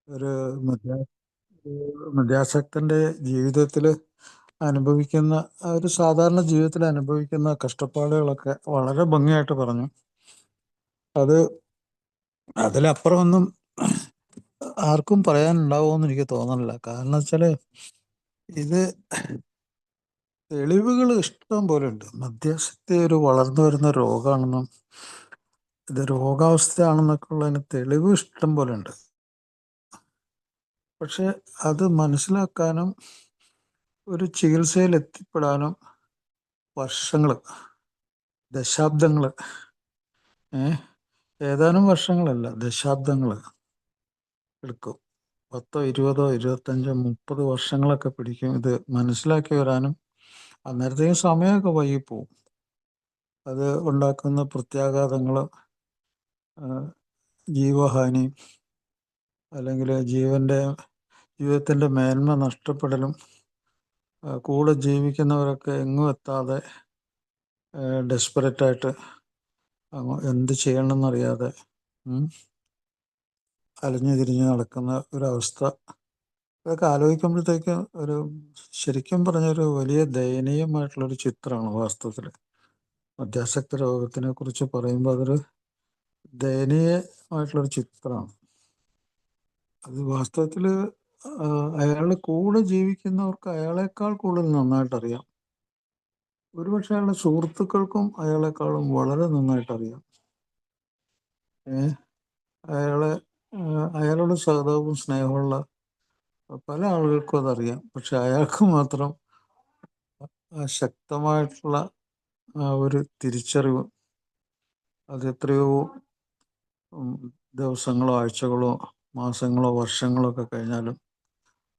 ഒരു മധ്യ മധ്യാസക്തന്റെ ജീവിതത്തിൽ അനുഭവിക്കുന്ന ഒരു സാധാരണ ജീവിതത്തിൽ അനുഭവിക്കുന്ന കഷ്ടപ്പാടുകളൊക്കെ വളരെ ഭംഗിയായിട്ട് പറഞ്ഞു. അത് അതിലപ്പുറമൊന്നും ആർക്കും പറയാനുണ്ടാവുമെന്ന് എനിക്ക് തോന്നുന്നില്ല. കാരണം വെച്ചാല് ഇത് തെളിവുകൾ ഇഷ്ടം പോലെ ഉണ്ട്. മദ്യാസക്തി ഒരു വളർന്നു വരുന്ന രോഗമാണെന്നും ഇത് രോഗാവസ്ഥയാണെന്നൊക്കെ ഉള്ളതിന് തെളിവ് ഇഷ്ടം പോലെ ഉണ്ട്. പക്ഷെ അത് മനസ്സിലാക്കാനും ഒരു ചികിത്സയിൽ എത്തിപ്പെടാനും വർഷങ്ങൾ, ദശാബ്ദങ്ങൾ, ഏതാനും വർഷങ്ങളല്ല, ദശാബ്ദങ്ങൾ എടുക്കും. 10, 20, 25, 30 വർഷങ്ങളൊക്കെ പിടിക്കും ഇത് മനസ്സിലാക്കി വരാനും. അന്നേരത്തേക്കും സമയമൊക്കെ വൈകിപ്പോവും. അത് ഉണ്ടാക്കുന്ന പ്രത്യാഘാതങ്ങൾ, ജീവഹാനി, അല്ലെങ്കിൽ ജീവിതത്തിൻ്റെ മേന്മ നഷ്ടപ്പെടലും, കൂടെ ജീവിക്കുന്നവരൊക്കെ എങ്ങും എത്താതെ ഡെസ്പറേറ്റായിട്ട് എന്ത് ചെയ്യണമെന്നറിയാതെ അലഞ്ഞു തിരിഞ്ഞ് നടക്കുന്ന ഒരവസ്ഥ. ഇതൊക്കെ ആലോചിക്കുമ്പോഴത്തേക്ക് ശരിക്കും പറഞ്ഞൊരു വലിയ ദയനീയമായിട്ടുള്ളൊരു ചിത്രമാണ് വാസ്തവത്തിൽ. മദ്യാസക്ത രോഗത്തിനെ കുറിച്ച് പറയുമ്പോൾ അതൊരു ദയനീയമായിട്ടുള്ളൊരു ചിത്രമാണ്. അത് വാസ്തവത്തിൽ അയാളുടെ കൂടെ ജീവിക്കുന്നവർക്ക് അയാളെക്കാൾ കൂടുതൽ നന്നായിട്ടറിയാം. ഒരുപക്ഷെ അയാളുടെ സുഹൃത്തുക്കൾക്കും അയാളെക്കാളും വളരെ നന്നായിട്ടറിയാം. അയാളോട് സഹതാപവും സ്നേഹമുള്ള പല ആളുകൾക്കും അതറിയാം. പക്ഷെ അയാൾക്ക് മാത്രം ശക്തമായിട്ടുള്ള ഒരു തിരിച്ചറിവ് അത് എത്രയോ ദിവസങ്ങളോ ആഴ്ചകളോ മാസങ്ങളോ വർഷങ്ങളോ ഒക്കെ കഴിഞ്ഞാലും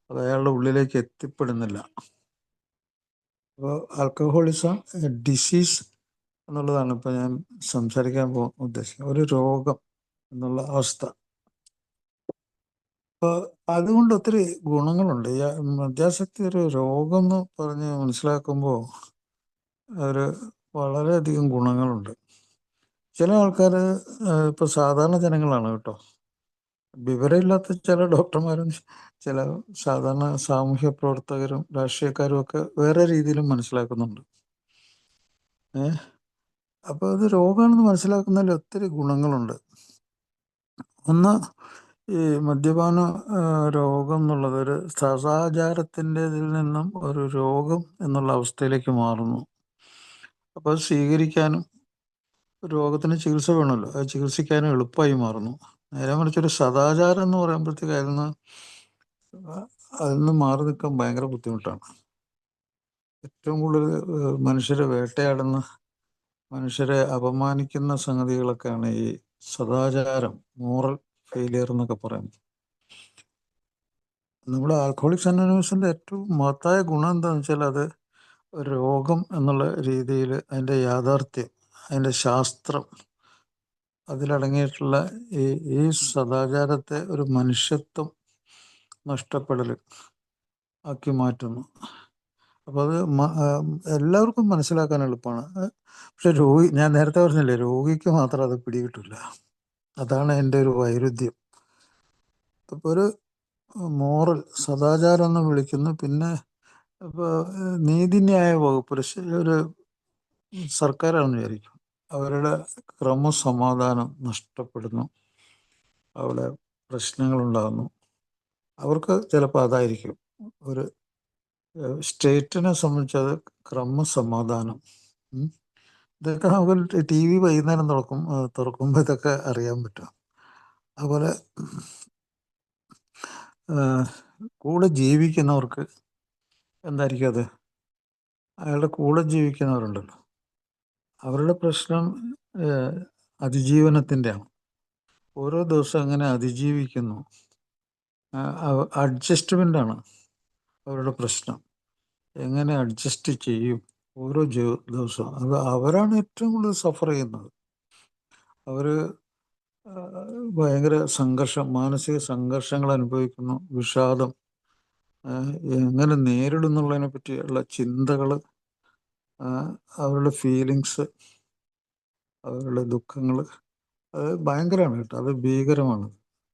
അത് അയാളുടെ ഉള്ളിലേക്ക് എത്തിപ്പെടുന്നില്ല. അപ്പോൾ ആൽക്കഹോളിസം ഡിസീസ് എന്നുള്ളതാണ് ഇപ്പോൾ ഞാൻ സംസാരിക്കാൻ ഉദ്ദേശിക്കുന്നത്, ഒരു രോഗം എന്നുള്ള അവസ്ഥ. അപ്പോൾ അതുകൊണ്ട് ഒത്തിരി ഗുണങ്ങളുണ്ട്. ഈ മദ്യാസക്തി ഒരു രോഗം എന്ന് പറഞ്ഞ് മനസ്സിലാക്കുമ്പോൾ വളരെയധികം ഗുണങ്ങളുണ്ട്. ചില ആൾക്കാർ ഇപ്പോൾ സാധാരണ ജനങ്ങളാണ് കേട്ടോ, വിവരമില്ലാത്ത ചില ഡോക്ടർമാരും ചില സാധാരണ സാമൂഹ്യ പ്രവർത്തകരും രാഷ്ട്രീയക്കാരും ഒക്കെ വേറെ രീതിയിലും മനസ്സിലാക്കുന്നുണ്ട്. അപ്പോൾ ഇത് രോഗമാണെന്ന് മനസ്സിലാക്കുന്നതിൽ ഒത്തിരി ഗുണങ്ങളുണ്ട്. ഒന്ന്, ഈ മദ്യപാന രോഗം എന്നുള്ളത് ഒരു സദാചാരത്തിൻ്റെതിൽ നിന്നും ഒരു രോഗം എന്നുള്ള അവസ്ഥയിലേക്ക് മാറുന്നു. അപ്പോൾ അത് സ്വീകരിക്കാനും രോഗത്തിന് ചികിത്സ വേണമല്ലോ, അത് ചികിത്സിക്കാനും എളുപ്പമായി മാറുന്നു. നേരെ മറിച്ചൊരു സദാചാരം എന്ന് പറയുമ്പോഴത്തേക്ക് അതിൽ നിന്ന് മാറി നിൽക്കാൻ ഭയങ്കര ബുദ്ധിമുട്ടാണ്. ഏറ്റവും കൂടുതൽ മനുഷ്യരെ വേട്ടയാടുന്ന, മനുഷ്യരെ അപമാനിക്കുന്ന സംഗതികളൊക്കെയാണ് ഈ സദാചാരം, മോറൽ ഫെയിലിയർ എന്നൊക്കെ പറയുന്നത്. നമ്മുടെ ആൽക്കഹോളിക്സ് അനോണിമസിൻ്റെ ഏറ്റവും മഹത്തായ ഗുണം എന്താണെന്ന് വെച്ചാൽ അത് ഒരു രോഗം എന്നുള്ള രീതിയിൽ അതിൻ്റെ യാഥാർത്ഥ്യം, അതിൻ്റെ ശാസ്ത്രം, അതിലടങ്ങിയിട്ടുള്ള ഈ സദാചാരത്തെ ഒരു മനുഷ്യത്വം നഷ്ടപ്പെടൽ ആക്കി മാറ്റുന്നു. അപ്പോൾ അത് എല്ലാവർക്കും മനസ്സിലാക്കാൻ എളുപ്പമാണ്. പക്ഷെ ഞാൻ നേരത്തെ പറഞ്ഞില്ലേ, രോഗിക്ക് മാത്രം അത് പിടികിട്ടില്ല. അതാണ് എൻ്റെ ഒരു വൈരുദ്ധ്യം. ഇപ്പോൾ ഒരു മോറൽ സദാചാരം എന്ന് വിളിക്കുന്നു. പിന്നെ ഇപ്പോൾ നീതിന്യായ വകുപ്പ് ഒരു സർക്കാരാണെന്ന് വിചാരിക്കും, അവരുടെ ക്രമസമാധാനം നഷ്ടപ്പെടുന്നു, അവിടെ പ്രശ്നങ്ങളുണ്ടാകുന്നു. അവർക്ക് ചിലപ്പോൾ അതായിരിക്കും ഒരു സ്റ്റേറ്റിനെ സംബന്ധിച്ചത് ക്രമസമാധാനം. ഇതൊക്കെ നമുക്ക് ടി വി വൈകുന്നേരം തുറക്കുമ്പോൾ ഇതൊക്കെ അറിയാൻ പറ്റും. അതുപോലെ കൂടെ ജീവിക്കുന്നവർക്ക് എന്തായിരിക്കും അത്, അയാളുടെ കൂടെ ജീവിക്കുന്നവരുണ്ടല്ലോ, അവരുടെ പ്രശ്നം അതിജീവനത്തിൻ്റെയാണ്. ഓരോ ദിവസം എങ്ങനെ അതിജീവിക്കുന്നു, അഡ്ജസ്റ്റ്മെൻ്റാണ് അവരുടെ പ്രശ്നം. എങ്ങനെ അഡ്ജസ്റ്റ് ചെയ്യും ഓരോ ദിവസവും. അത് അവരാണ് ഏറ്റവും കൂടുതൽ സഫർ ചെയ്യുന്നത്. അവർ ഭയങ്കര മാനസിക സംഘർഷങ്ങൾ അനുഭവിക്കുന്നു, വിഷാദം, എങ്ങനെ നേരിടും എന്നുള്ളതിനെ പറ്റിയുള്ള ചിന്തകൾ, അവരുടെ ഫീലിങ്സ്, അവരുടെ ദുഃഖങ്ങൾ, അത് ഭയങ്കരമാണ് കേട്ടോ, അത് ഭീകരമാണ്.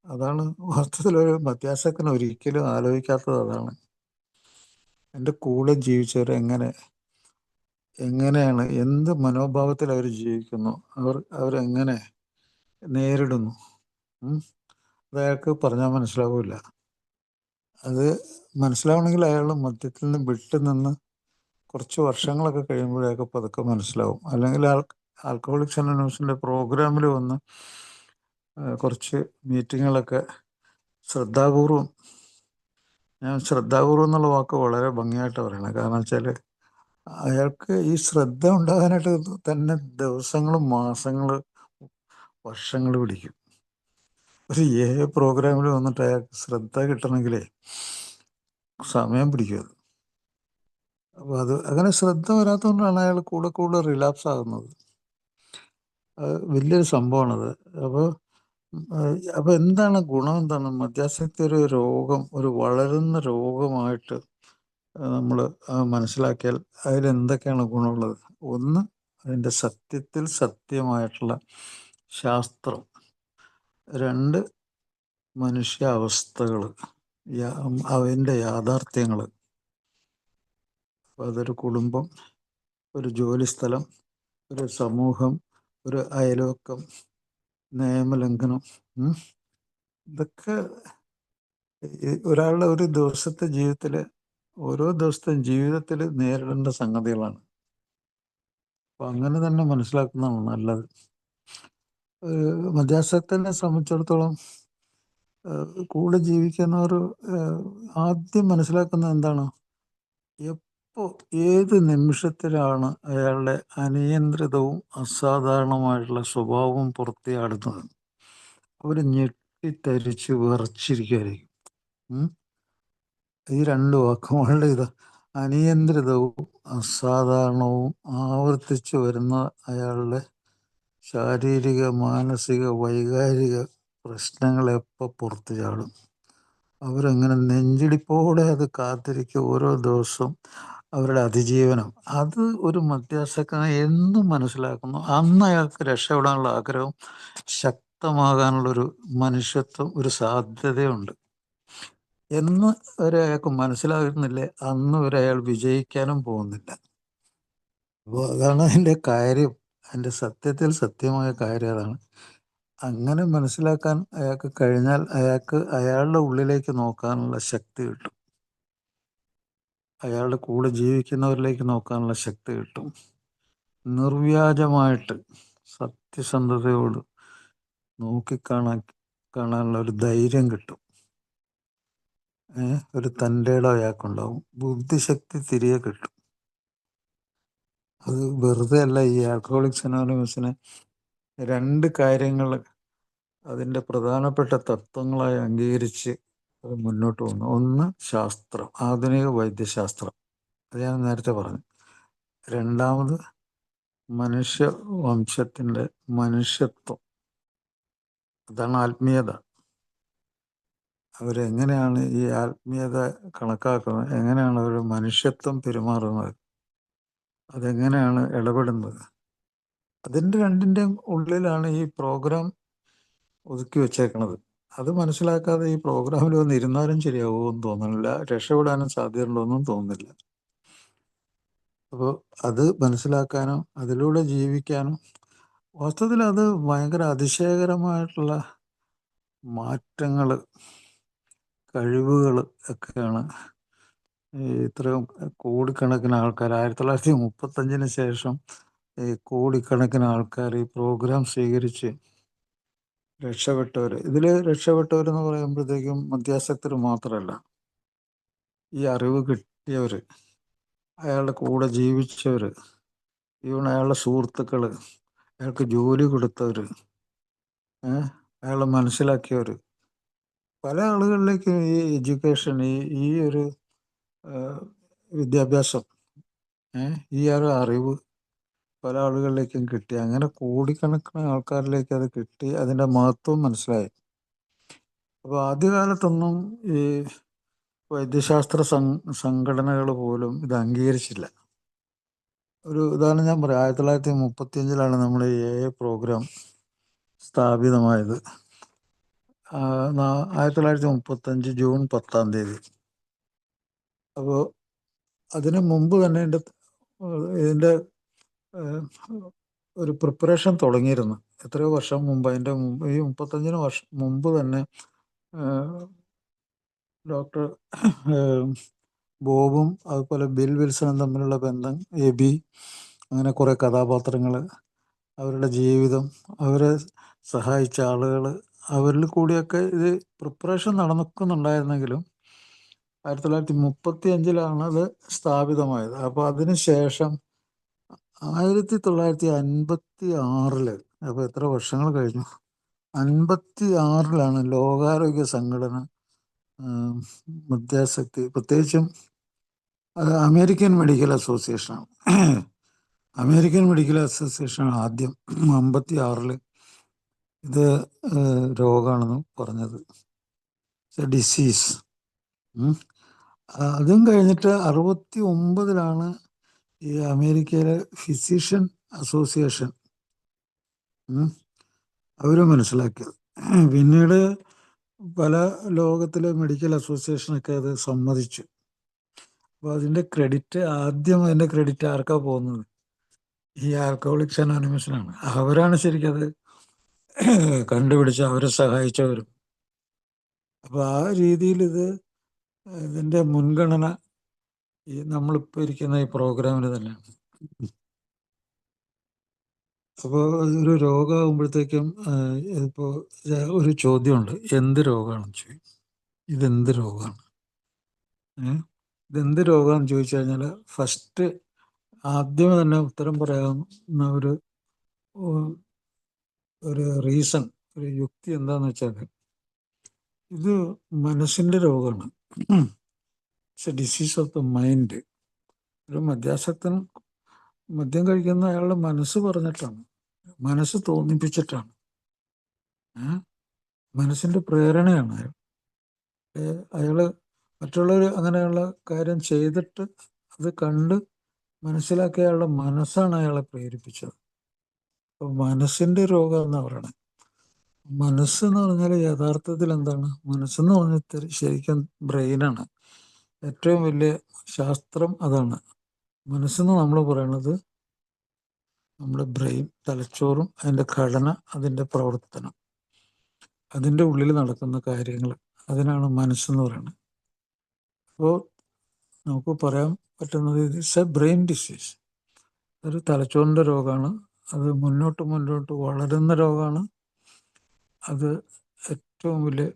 അതാണ് വാസ്തവത്തിലൊരു മധ്യാസക്തൻ ഒരിക്കലും ആലോചിക്കാത്തത്. അതാണ് എൻ്റെ കൂടെ എങ്ങനെയാണ്, എന്ത് മനോഭാവത്തിൽ അവർ ജീവിക്കുന്നു, അവരെങ്ങനെ നേരിടുന്നു. അത് അയാൾക്ക് പറഞ്ഞാൽ മനസ്സിലാവില്ല. അത് മനസ്സിലാവണമെങ്കിൽ അയാൾ മദ്യത്തിൽ നിന്ന് വിട്ടു നിന്ന് കുറച്ച് വർഷങ്ങളൊക്കെ കഴിയുമ്പോഴേക്ക് പതുക്കെ മനസ്സിലാവും. അല്ലെങ്കിൽ ആൽക്കഹോളിക്സ് അനോണിമസിൻ്റെ പ്രോഗ്രാമിൽ വന്ന് കുറച്ച് മീറ്റിങ്ങുകളൊക്കെ ശ്രദ്ധാപൂർവം, ഞാൻ ശ്രദ്ധാപൂർവം എന്നുള്ള വാക്ക് വളരെ ഭംഗിയായിട്ട് പറയണം. കാരണം വെച്ചാൽ അയാൾക്ക് ഈ ശ്രദ്ധ ഉണ്ടാകാനായിട്ട് തന്നെ ദിവസങ്ങൾ, മാസങ്ങൾ, വർഷങ്ങൾ പിടിക്കും. ഒരു പ്രോഗ്രാമിൽ വന്നിട്ട് അയാൾക്ക് ശ്രദ്ധ കിട്ടണമെങ്കിലേ സമയം പിടിക്കും അത്. അപ്പോൾ അങ്ങനെ ശ്രദ്ധ വരാത്തതുകൊണ്ടാണ് അയാൾ കൂടെ റിലാപ്സ് ആകുന്നത്. അത് വലിയൊരു സംഭവമാണത്. അപ്പോൾ എന്താണ് ഗുണം? എന്താണ് മദ്യാസക്തി? ഒരു രോഗം, ഒരു വളരുന്ന രോഗമായിട്ട് നമ്മൾ മനസ്സിലാക്കിയാൽ അതിലെന്തൊക്കെയാണ് ഗുണമുള്ളത്? ഒന്ന്, അതിൻ്റെ സത്യത്തിൽ സത്യമായിട്ടുള്ള ശാസ്ത്രം. രണ്ട്, മനുഷ്യാവസ്ഥകൾ, അതിൻ്റെ യാഥാർത്ഥ്യങ്ങൾ. അതൊരു കുടുംബം, ഒരു ജോലിസ്ഥലം, ഒരു സമൂഹം, ഒരു അയൽവക്കം, നിയമലംഘനം, ഇതൊക്കെ ഒരാളുടെ ഒരു ദിവസത്തെ ജീവിതത്തിൽ, ഓരോ ദിവസത്തെ ജീവിതത്തിൽ നേരിടേണ്ട സംഗതികളാണ്. അപ്പം അങ്ങനെ തന്നെ മനസ്സിലാക്കുന്നതാണ് നല്ലത്. മദ്യാസക്തനെ സംബന്ധിച്ചിടത്തോളം കൂടെ ജീവിക്കുന്നവർ ആദ്യം മനസ്സിലാക്കുന്നത് എന്താണ്? എപ്പോൾ, ഏത് നിമിഷത്തിലാണ് അയാളുടെ അനിയന്ത്രിതവും അസാധാരണമായിട്ടുള്ള സ്വഭാവം പുറത്തിയാടുന്നത്? അവർ ഞെട്ടിത്തരിച്ച് വിറച്ചിരിക്കുകയായിരിക്കും. ഈ രണ്ട് വാക്കുകളുടെ അനിയന്ത്രിതവും അസാധാരണവും ആവർത്തിച്ച് വരുന്ന അയാളുടെ ശാരീരിക, മാനസിക, വൈകാരിക പ്രശ്നങ്ങൾ എപ്പോൾ പുറത്തു ചാടും? അവരെങ്ങനെ നെഞ്ചിടിപ്പോടെ അത് കാത്തിരിക്കും ഓരോ ദിവസവും അവരുടെ അതിജീവനം. അത് ഒരു മദ്യാസക്തനെ എന്നും മനസ്സിലാക്കുന്നു. അന്ന് അയാൾക്ക് രക്ഷപ്പെടാനുള്ള ആഗ്രഹം, ശക്തമാകാനുള്ളൊരു മനുഷ്യത്വം, ഒരു സാധ്യതയുണ്ട്. എന്ന് വരെ അയാൾക്ക് മനസ്സിലാകുന്നില്ലേ, അന്ന് വരെ അയാൾ വിജയിക്കാനും പോകുന്നില്ല. അപ്പോൾ അതാണ് അതിൻ്റെ കാര്യം. അതിൻ്റെ സത്യത്തിൽ സത്യമായ കാര്യം അതാണ്. അങ്ങനെ മനസ്സിലാക്കാൻ അയാൾക്ക് കഴിഞ്ഞാൽ അയാൾക്ക് അയാളുടെ ഉള്ളിലേക്ക് നോക്കാനുള്ള ശക്തി കിട്ടും. അയാളുടെ കൂടെ ജീവിക്കുന്നവരിലേക്ക് നോക്കാനുള്ള ശക്തി കിട്ടും. നിർവ്യാജമായിട്ട് സത്യസന്ധതയോട് കാണാനുള്ള ഒരു ധൈര്യം കിട്ടും. ഒരു തൻ്റെ ഇടം അയാൾക്കുണ്ടാവും. ബുദ്ധിശക്തി തിരികെ കിട്ടും. അത് വെറുതെ അല്ല. ഈ ആൽക്കഹോളിക്സ് അനോണിമസിന് രണ്ട് കാര്യങ്ങൾ അതിൻ്റെ പ്രധാനപ്പെട്ട തത്വങ്ങളായി അംഗീകരിച്ച് അത് മുന്നോട്ട് പോകുന്നു. ഒന്ന്, ശാസ്ത്രം, ആധുനിക വൈദ്യശാസ്ത്രം, അത് ഞാൻ നേരത്തെ പറഞ്ഞു. രണ്ടാമത്, മനുഷ്യവംശത്തിൻ്റെ മനുഷ്യത്വം, അതാണ് ആത്മീയത. അവരെങ്ങനെയാണ് ഈ ആത്മീയത കണക്കാക്കുന്നത്, എങ്ങനെയാണ് അവർ മനുഷ്യത്വം പെരുമാറുന്നത്, അതെങ്ങനെയാണ് ഇടപെടുന്നത്, അതിൻ്റെ രണ്ടിൻ്റെയും ഉള്ളിലാണ് ഈ പ്രോഗ്രാം ഒതുക്കി വെച്ചേക്കണത്. അത് മനസ്സിലാക്കാതെ ഈ പ്രോഗ്രാമിൽ വന്ന് ഇരുന്നാലും ശരിയാവുമെന്ന് തോന്നുന്നില്ല, രക്ഷപ്പെടാനും സാധ്യതയുണ്ടോയെന്നും തോന്നുന്നില്ല. അപ്പോൾ അത് മനസ്സിലാക്കാനും അതിലൂടെ ജീവിക്കാനും, വാസ്തവത്തിൽ അത് ഭയങ്കര അതിശയകരമായിട്ടുള്ള മാറ്റങ്ങൾ, കഴിവുകൾ ഒക്കെയാണ് ഈ ഇത്രയും കോടിക്കണക്കിന് ആൾക്കാർ 1935 ശേഷം ഈ കോടിക്കണക്കിന് ആൾക്കാർ ഈ പ്രോഗ്രാം സ്വീകരിച്ച് രക്ഷപ്പെട്ടവർ. ഇതിൽ രക്ഷപ്പെട്ടവരെന്ന് പറയുമ്പോഴത്തേക്കും മദ്യാസക്തർ മാത്രമല്ല, ഈ അറിവ് കിട്ടിയവർ, അയാളുടെ കൂടെ ജീവിച്ചവർ, ഈവൺ അയാളുടെ സുഹൃത്തുക്കൾ, അയാൾക്ക് ജോലി കൊടുത്തവർ, അയാളെ മനസ്സിലാക്കിയവർ, പല ആളുകളിലേക്കും ഈ എഡ്യൂക്കേഷൻ, ഈ ഒരു വിദ്യാഭ്യാസം, ഈ ഒരു അറിവ് പല ആളുകളിലേക്കും കിട്ടി. അങ്ങനെ കോടിക്കണക്കിന് ആൾക്കാരിലേക്ക് അത് കിട്ടി. അതിൻ്റെ മഹത്വം മനസ്സിലായി. അപ്പോൾ ആദ്യകാലത്തൊന്നും ഈ വൈദ്യശാസ്ത്ര സംഘടനകൾ പോലും ഇത് അംഗീകരിച്ചില്ല. ഒരു ഉദാഹരണം ഞാൻ പറയാം. 1935 നമ്മൾ ഈ പ്രോഗ്രാം സ്ഥാപിതമായത്. 1935 ജൂൺ 10. അപ്പോൾ അതിന് മുമ്പ് തന്നെ ഇതിൻ്റെ ഒരു പ്രിപ്പറേഷൻ തുടങ്ങിയിരുന്നു. എത്രയോ വർഷം മുമ്പ്, അതിൻ്റെ മുമ്പ്, ഈ 35 വർഷം മുമ്പ് തന്നെ ഡോക്ടർ ബോബും അതുപോലെ ബിൽ വിൽസണും തമ്മിലുള്ള ബന്ധം, എബി, അങ്ങനെ കുറേ കഥാപാത്രങ്ങൾ, അവരുടെ ജീവിതം, അവരെ സഹായിച്ച ആളുകൾ, അവരിൽ കൂടിയൊക്കെ ഇത് പ്രിപ്പറേഷൻ നടക്കുന്നുണ്ടായിരുന്നെങ്കിലും 1935 അത് സ്ഥാപിതമായത്. അപ്പോൾ അതിന് ശേഷം 1956, അപ്പോൾ എത്ര വർഷങ്ങൾ കഴിഞ്ഞു, 56 ലോകാരോഗ്യ സംഘടന മദ്യാസക്തി, പ്രത്യേകിച്ചും അമേരിക്കൻ മെഡിക്കൽ അസോസിയേഷനാണ്. അമേരിക്കൻ മെഡിക്കൽ അസോസിയേഷൻ ആദ്യം 56 ഇത് രോഗമാണെന്ന് പറഞ്ഞത്, ഡിസീസ്. അതും കഴിഞ്ഞിട്ട് 69 ഈ അമേരിക്കയിലെ ഫിസിഷ്യൻ അസോസിയേഷൻ അവർ മനസ്സിലാക്കിയത്. പിന്നീട് പല ലോകത്തിലെ മെഡിക്കൽ അസോസിയേഷനൊക്കെ അത് സമ്മതിച്ചു. അപ്പോൾ അതിൻ്റെ ക്രെഡിറ്റ് ആർക്കാ പോകുന്നത്? ഈ ആൽക്കഹോളിക്സ് അനോണിമസിനാണ്. അവരാണ് ശരിക്കത് കണ്ടുപിടിച്ച് അവരെ സഹായിച്ചവരും. അപ്പോൾ ആ രീതിയിൽ ഇതിൻ്റെ മുൻഗണന ഈ നമ്മളിപ്പോൾ ഇരിക്കുന്ന ഈ പ്രോഗ്രാമിന് തന്നെയാണ്. അപ്പോൾ ഒരു രോഗമാകുമ്പോഴത്തേക്കും ഇപ്പോൾ ഒരു ചോദ്യമുണ്ട്, എന്ത് രോഗമാണെന്ന് ചോദിക്കും. ഇതെന്ത് രോഗമാണ്? ഇതെന്ത് രോഗമാണെന്ന് ചോദിച്ചു കഴിഞ്ഞാൽ ഫസ്റ്റ് ആദ്യമേ തന്നെ ഉത്തരം പറയാവുന്ന ഒരു റീസൺ, ഒരു യുക്തി എന്താണെന്ന് വെച്ചാൽ ഇത് മനസ്സിൻ്റെ രോഗമാണ്. It's A disease of the mind. ഒരു മദ്യാസക്തൻ മദ്യം കഴിക്കുന്ന അയാളുടെ മനസ്സ് പറഞ്ഞിട്ടാണ്, മനസ്സ് തോന്നിപ്പിച്ചിട്ടാണ്, മനസ്സിൻ്റെ പ്രേരണയാണ്. അയാള് മറ്റുള്ളവർ അങ്ങനെയുള്ള കാര്യം ചെയ്തിട്ട് അത് കണ്ട് മനസ്സിലാക്കിയ അയാളുടെ മനസ്സാണ് അയാളെ പ്രേരിപ്പിച്ചത്. അപ്പോൾ മനസ്സിൻ്റെ രോഗം എന്നാണ് പറയണത്. മനസ്സെന്ന് പറഞ്ഞാൽ യഥാർത്ഥത്തിൽ എന്താണ്? മനസ്സെന്ന് പറഞ്ഞാൽ ശരിക്കും ബ്രെയിനാണ്. ഏറ്റവും വലിയ ശാസ്ത്രം അതാണ്. മനസ്സെന്ന് നമ്മൾ പറയണത് നമ്മുടെ ബ്രെയിൻ, തലച്ചോറും അതിൻ്റെ ഘടന, അതിൻ്റെ പ്രവർത്തനം, അതിൻ്റെ ഉള്ളിൽ നടക്കുന്ന കാര്യങ്ങൾ, അതിനാണ് മനസ്സെന്ന് പറയുന്നത്. അപ്പോൾ നമുക്ക് പറയാൻ പറ്റുന്നത് ഇറ്റ്സ് എ ബ്രെയിൻ ഡിസീസ്. ഒരു തലച്ചോറിൻ്റെ രോഗമാണ്. അത് മുന്നോട്ട് വളരുന്ന രോഗമാണ്. അത് ഏറ്റവും വലിയ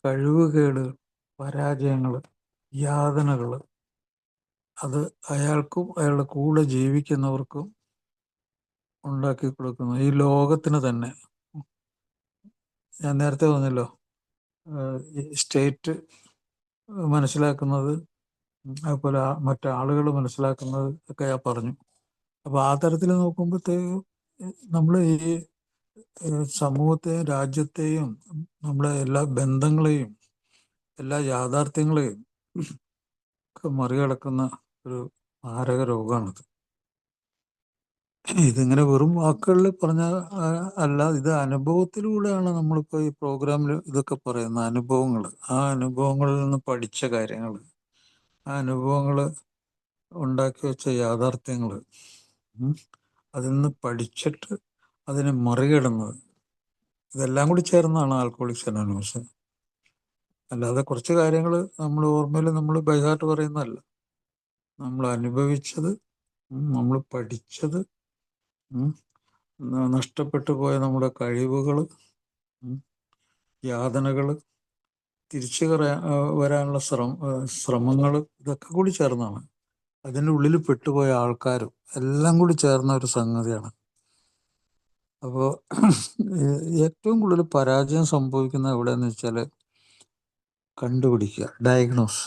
കഴിവുകേടുകൾ, പരാജയങ്ങൾ, യാതനകൾ അത് അയാൾക്കും അയാളുടെ കൂടെ ജീവിക്കുന്നവർക്കും ഉണ്ടാക്കി കൊടുക്കുന്നു. ഈ ലോകത്തിന് തന്നെ. ഞാൻ നേരത്തെ പറഞ്ഞല്ലോ, ഈ സ്റ്റേറ്റ് മനസ്സിലാക്കുന്നത്, അതുപോലെ മറ്റാളുകൾ മനസ്സിലാക്കുന്നത് ഒക്കെ ഞാൻ പറഞ്ഞു. അപ്പോൾ ആ തരത്തിൽ നോക്കുമ്പോഴത്തേക്കും നമ്മൾ ഈ സമൂഹത്തെയും രാജ്യത്തെയും നമ്മളെ എല്ലാ ബന്ധങ്ങളെയും എല്ലാ യാഥാർത്ഥ്യങ്ങളെയും ഒക്കെ മറികടക്കുന്ന ഒരു മാരക രോഗമാണിത്. ഇതിങ്ങനെ വെറും വാക്കുകളിൽ പറഞ്ഞ അല്ല, ഇത് അനുഭവത്തിലൂടെയാണ് നമ്മളിപ്പോൾ ഈ പ്രോഗ്രാമിൽ ഇതൊക്കെ പറയുന്ന അനുഭവങ്ങൾ. ആ അനുഭവങ്ങളിൽ നിന്ന് പഠിച്ച കാര്യങ്ങൾ, ആ അനുഭവങ്ങൾ ഉണ്ടാക്കി വെച്ച യാഥാർത്ഥ്യങ്ങൾ, അതിൽ നിന്ന് പഠിച്ചിട്ട് അതിനെ മറികടന്നത്, ഇതെല്ലാം കൂടി ചേർന്നാണ് ആൽക്കഹോളിക്സ് അനോണിമസ്. അല്ലാതെ കുറച്ച് കാര്യങ്ങൾ നമ്മൾ ഓർമ്മയിൽ നമ്മൾ ബൈഹാർട്ട് പറയുന്നതല്ല. നമ്മൾ അനുഭവിച്ചത്, നമ്മൾ പഠിച്ചത്, നഷ്ടപ്പെട്ടു പോയ നമ്മുടെ കഴിവുകൾ, യാതനകൾ, തിരിച്ചു വരാനുള്ള ശ്രമങ്ങൾ, ഇതൊക്കെ കൂടി ചേർന്നാണ്. അതിൻ്റെ ഉള്ളിൽ പെട്ടുപോയ ആൾക്കാരും എല്ലാം കൂടി ചേർന്ന ഒരു സംഗതിയാണ്. അപ്പോൾ ഏറ്റവും കൂടുതൽ പരാജയം സംഭവിക്കുന്നത് എവിടെയെന്ന് വെച്ചാൽ കണ്ടുപിടിക്കുക, ഡയഗ്നോസ്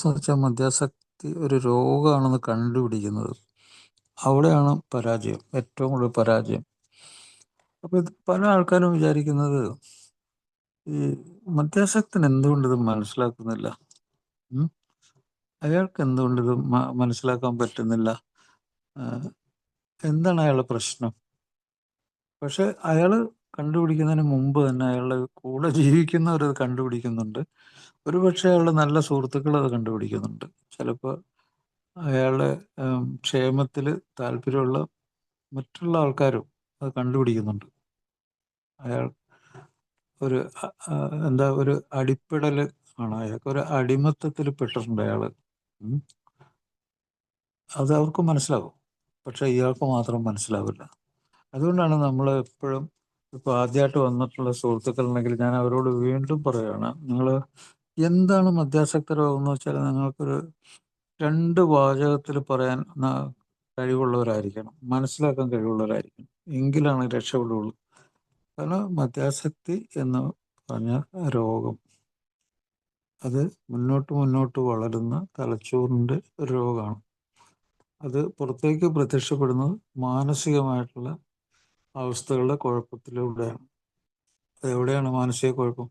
എന്ന് വെച്ചാൽ മദ്യാസക്തി ഒരു രോഗമാണെന്ന് കണ്ടുപിടിക്കുന്നത്. അവിടെയാണ് പരാജയം, ഏറ്റവും കൂടുതൽ പരാജയം. അപ്പോൾ ഇത് പല ആൾക്കാരും വിചാരിക്കുന്നത് ഈ മദ്യാസക്തൻ എന്തുകൊണ്ട് ഇത് മനസ്സിലാക്കുന്നില്ല, അയാൾക്ക് എന്തുകൊണ്ട് ഇത് മനസ്സിലാക്കാൻ പറ്റുന്നില്ല, എന്താണ് അയാളുടെ പ്രശ്നം? പക്ഷെ അയാൾ കണ്ടുപിടിക്കുന്നതിന് മുമ്പ് തന്നെ അയാളുടെ കൂടെ ജീവിക്കുന്നവർ അത് കണ്ടുപിടിക്കുന്നുണ്ട്. ഒരുപക്ഷെ അയാളുടെ നല്ല സുഹൃത്തുക്കൾ അത് കണ്ടുപിടിക്കുന്നുണ്ട്. ചിലപ്പോൾ അയാളുടെ ക്ഷേമത്തിൽ താല്പര്യമുള്ള മറ്റുള്ള ആൾക്കാരും അത് കണ്ടുപിടിക്കുന്നുണ്ട്. അയാൾ ഒരു എന്താ ഒരു അടിപ്പിടൽ ആണ്, അയാൾക്ക് ഒരു അടിമത്തത്തിൽ പെട്ടിട്ടുണ്ട് അയാൾ. അത് അവർക്ക് മനസ്സിലാവും, പക്ഷെ ഇയാൾക്ക് മാത്രം മനസ്സിലാവില്ല. അതുകൊണ്ടാണ് നമ്മൾ എപ്പോഴും ഇപ്പോൾ ആദ്യമായിട്ട് വന്നിട്ടുള്ള സുഹൃത്തുക്കളുണ്ടെങ്കിൽ ഞാൻ അവരോട് വീണ്ടും പറയുകയാണ്, നിങ്ങൾ എന്താണ് മദ്യാസക്ത രോഗം എന്ന് വെച്ചാൽ നിങ്ങൾക്കൊരു 2 വാചകത്തിൽ പറയാൻ കഴിവുള്ളവരായിരിക്കണം, മനസ്സിലാക്കാൻ കഴിവുള്ളവരായിരിക്കണം, എങ്കിലാണ് രക്ഷപ്പെടുകയുള്ളൂ. കാരണം മദ്യാസക്തി എന്ന് പറഞ്ഞ രോഗം അത് മുന്നോട്ട് വളരുന്ന തലച്ചോറിൻ്റെ ഒരു രോഗമാണ്. അത് പുറത്തേക്ക് പ്രത്യക്ഷപ്പെടുന്നത് മാനസികമായിട്ടുള്ള അവസ്ഥകളുടെ കുഴപ്പത്തിലൂടെയാണ്. അതെവിടെയാണ് മാനസിക കുഴപ്പം?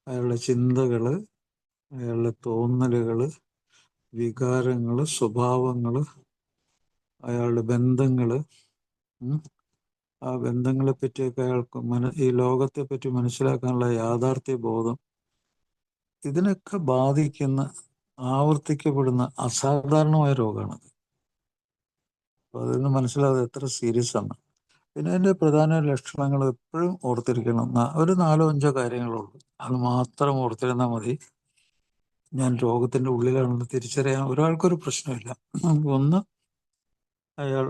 അയാളുടെ ചിന്തകൾ, അയാളുടെ തോന്നലുകൾ, വികാരങ്ങൾ, സ്വഭാവങ്ങൾ, അയാളുടെ ബന്ധങ്ങൾ, ആ ബന്ധങ്ങളെ പറ്റിയൊക്കെ അയാൾക്ക് ഈ ലോകത്തെ പറ്റി മനസ്സിലാക്കാനുള്ള യാഥാർത്ഥ്യ ബോധം, ഇതിനൊക്കെ ബാധിക്കുന്ന ആവർത്തിക്കപ്പെടുന്ന അസാധാരണമായ രോഗമാണത്. അപ്പോൾ അതിൽ നിന്ന് മനസ്സിലാവുന്നത് എത്ര സീരിയസ് ആണ്. പിന്നെ അതിൻ്റെ പ്രധാന ലക്ഷണങ്ങൾ എപ്പോഴും ഓർത്തിരിക്കണം. ഒരു 4-5 കാര്യങ്ങളുള്ളൂ, അത് മാത്രം ഓർത്തിരുന്നാൽ മതി. ഞാൻ രോഗത്തിൻ്റെ ഉള്ളിലാണെന്ന് തിരിച്ചറിയാൻ ഒരാൾക്കൊരു പ്രശ്നമില്ല. ഒന്ന്, അയാൾ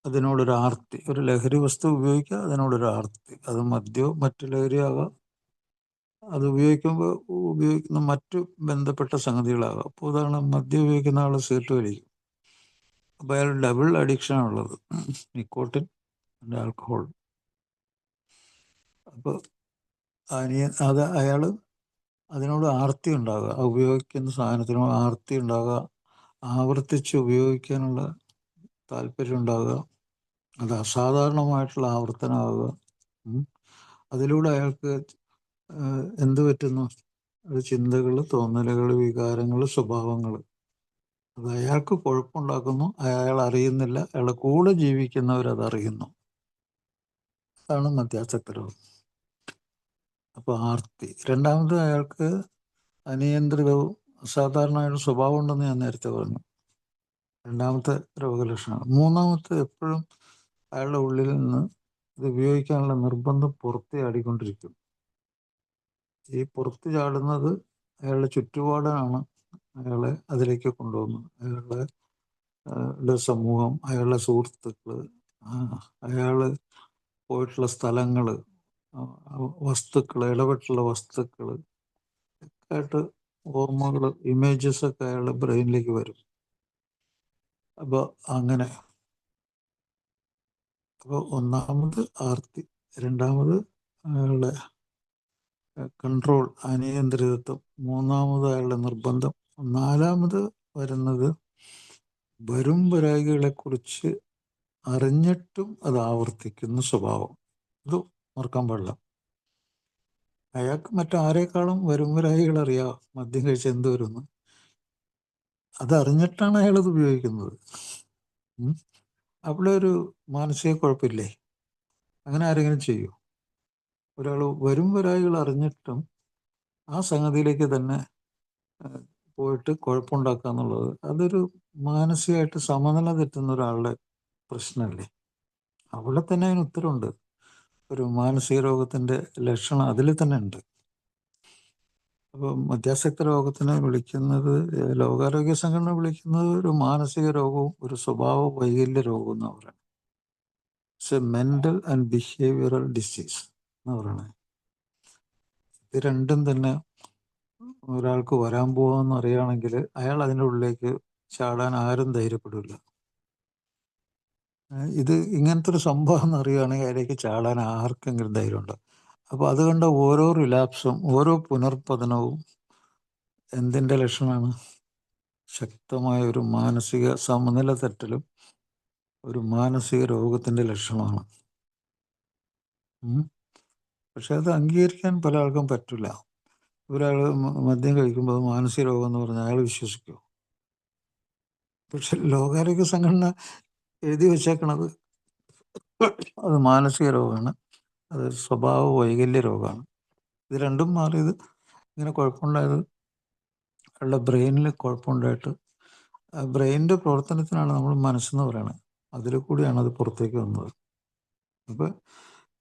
അതിനോടൊരു ആർത്തി, ഒരു ലഹരി വസ്തു ഉപയോഗിക്കുക, അതിനോടൊരു ആർത്തി. അത് മദ്യവും മറ്റു ലഹരിയാകാം, അത് ഉപയോഗിക്കുന്ന മറ്റു ബന്ധപ്പെട്ട സംഗതികളാകാം. അപ്പോൾ ഉദാഹരണം, മദ്യം ഉപയോഗിക്കുന്ന ആൾ സിഗരറ്റ് വലിക്കും, അപ്പോൾ അയാൾ ഡബിൾ അഡിക്ഷനാണുള്ളത്, നിക്കോട്ടിൻ ആൻഡ് ആൽക്കഹോൾ. അപ്പോൾ അത് അയാൾ അതിനോട് ആർത്തി ഉണ്ടാകുക, ഉപയോഗിക്കുന്ന സാധനത്തിനോട് ആർത്തി ഉണ്ടാകുക, ആവർത്തിച്ച് ഉപയോഗിക്കാനുള്ള താല്പര്യം ഉണ്ടാകുക, അത് അസാധാരണമായിട്ടുള്ള ആവർത്തനമാകുക. അതിലൂടെ അയാൾക്ക് എന്ത് പറ്റുന്നു? അത് ചിന്തകൾ, തോന്നലുകൾ, വികാരങ്ങൾ, സ്വഭാവങ്ങൾ, അത് അയാൾക്ക് കുഴപ്പമുണ്ടാക്കുന്നു. അയാൾ അറിയുന്നില്ല, അയാളുടെ കൂടെ ജീവിക്കുന്നവരത് അറിയുന്നു. അതാണ് മദ്യാസക്ത രോഗം. അപ്പോൾ ആർത്തി. രണ്ടാമത്, അയാൾക്ക് അനിയന്ത്രിതവും അസാധാരണമായ സ്വഭാവം ഉണ്ടെന്ന് ഞാൻ നേരത്തെ പറഞ്ഞു, രണ്ടാമത്തെ രോഗലക്ഷണം. മൂന്നാമത്തെ, എപ്പോഴും അയാളുടെ ഉള്ളിൽ നിന്ന് ഇത് ഉപയോഗിക്കാനുള്ള നിർബന്ധം പുറത്ത് ചാടിക്കൊണ്ടിരിക്കും. ഈ പുറത്ത് ചാടുന്നത് അയാളുടെ ചുറ്റുപാടാണ് അയാളെ അതിലേക്ക് കൊണ്ടുപോകുന്നത്. അയാളുടെ സമൂഹം, അയാളുടെ സുഹൃത്തുക്കൾ, അയാൾ പോയിട്ടുള്ള സ്ഥലങ്ങൾ, വസ്തുക്കൾ, ഇടപെട്ടുള്ള വസ്തുക്കൾ ആയിട്ട് ഓർമ്മകൾ, ഇമേജസ് ഒക്കെ അയാളുടെ ബ്രെയിനിലേക്ക് വരും. അപ്പോൾ അങ്ങനെ, അപ്പോൾ ഒന്നാമത് ആർത്തി, രണ്ടാമത് അയാളുടെ കൺട്രോൾ, അനിയന്ത്രിതത്വം, മൂന്നാമത് അയാളുടെ നിർബന്ധം, നാലാമത് വരുന്നത് വരും വരായികളെക്കുറിച്ച് അറിഞ്ഞിട്ടും അത് ആവർത്തിക്കുന്ന സ്വഭാവം. ഇത് മറക്കാൻ പാടില്ല. അയാൾക്ക് മറ്റാരേക്കാളും വരും വരായികൾ അറിയാം മദ്യം കഴിച്ച് എന്ത് വരുമെന്ന്. അതറിഞ്ഞിട്ടാണ് അയാളത് ഉപയോഗിക്കുന്നത്. അവിടെ ഒരു മാനസിക കുഴപ്പമില്ലേ? അങ്ങനെ ആരെങ്കിലും ചെയ്യൂ? ഒരാൾ വരും വരായികൾ അറിഞ്ഞിട്ടും ആ സംഗതിയിലേക്ക് തന്നെ പോയിട്ട് കുഴപ്പമുണ്ടാക്കുക എന്നുള്ളത്, അതൊരു മാനസികമായിട്ട് സമനില തെറ്റുന്ന ഒരാളുടെ പ്രശ്നമല്ലേ? അവിടെ തന്നെ അതിന് ഉത്തരവുണ്ട്. ഒരു മാനസിക രോഗത്തിൻ്റെ ലക്ഷണം അതിൽ തന്നെ ഉണ്ട്. അപ്പോൾ മദ്യാസക്ത രോഗത്തിനെ വിളിക്കുന്നത്, ലോകാരോഗ്യ സംഘടന വിളിക്കുന്നത് ഒരു മാനസിക രോഗവും ഒരു സ്വഭാവ വൈകല്യ രോഗവും എന്നാണ് പറയുന്നത്. It's A mental and behavioural disease എന്ന് പറയുന്നത്. ഇത് രണ്ടും തന്നെ ഒരാൾക്ക് വരാൻ പോകാമെന്ന് അറിയുകയാണെങ്കിൽ അയാൾ അതിൻ്റെ ഉള്ളിലേക്ക് ചാടാൻ ആരും ധൈര്യപ്പെടില്ല. ഇത് ഇങ്ങനത്തെ ഒരു സംഭവം എന്ന് അറിയുകയാണെങ്കിൽ അതിലേക്ക് ചാടാൻ ആർക്കെങ്കിലും ധൈര്യമുണ്ട്. അപ്പോൾ അതുകൊണ്ട് ഓരോ റിലാപ്സും, ഓരോ പുനർപതനവും എന്തിൻ്റെ ലക്ഷണമാണ്? ശക്തമായ ഒരു മാനസിക സമനില തെറ്റലും ഒരു മാനസിക രോഗത്തിൻ്റെ ലക്ഷണമാണ്. പക്ഷെ അത് അംഗീകരിക്കാൻ പല ആൾക്കും പറ്റില്ല. ഒരാൾ മദ്യം കഴിക്കുമ്പോൾ അത് മാനസിക രോഗം എന്ന് പറഞ്ഞാൽ അയാൾ വിശ്വസിക്കുമോ? പക്ഷെ ലോകാരോഗ്യ സംഘടന എഴുതി വെച്ചേക്കണത് അത് മാനസിക രോഗമാണ്, അത് സ്വഭാവ വൈകല്യ രോഗമാണ്. ഇത് രണ്ടും മാറിയത് ഇങ്ങനെ കുഴപ്പമുണ്ടായത് അയാളുടെ ബ്രെയിനിൽ കുഴപ്പമുണ്ടായിട്ട് ബ്രെയിനിൻ്റെ പ്രവർത്തനത്തിനാണ് നമ്മൾ മനസ്സെന്ന് പറയുന്നത്. അതിൽ കൂടിയാണ് അത് പുറത്തേക്ക് വന്നത്. അപ്പോൾ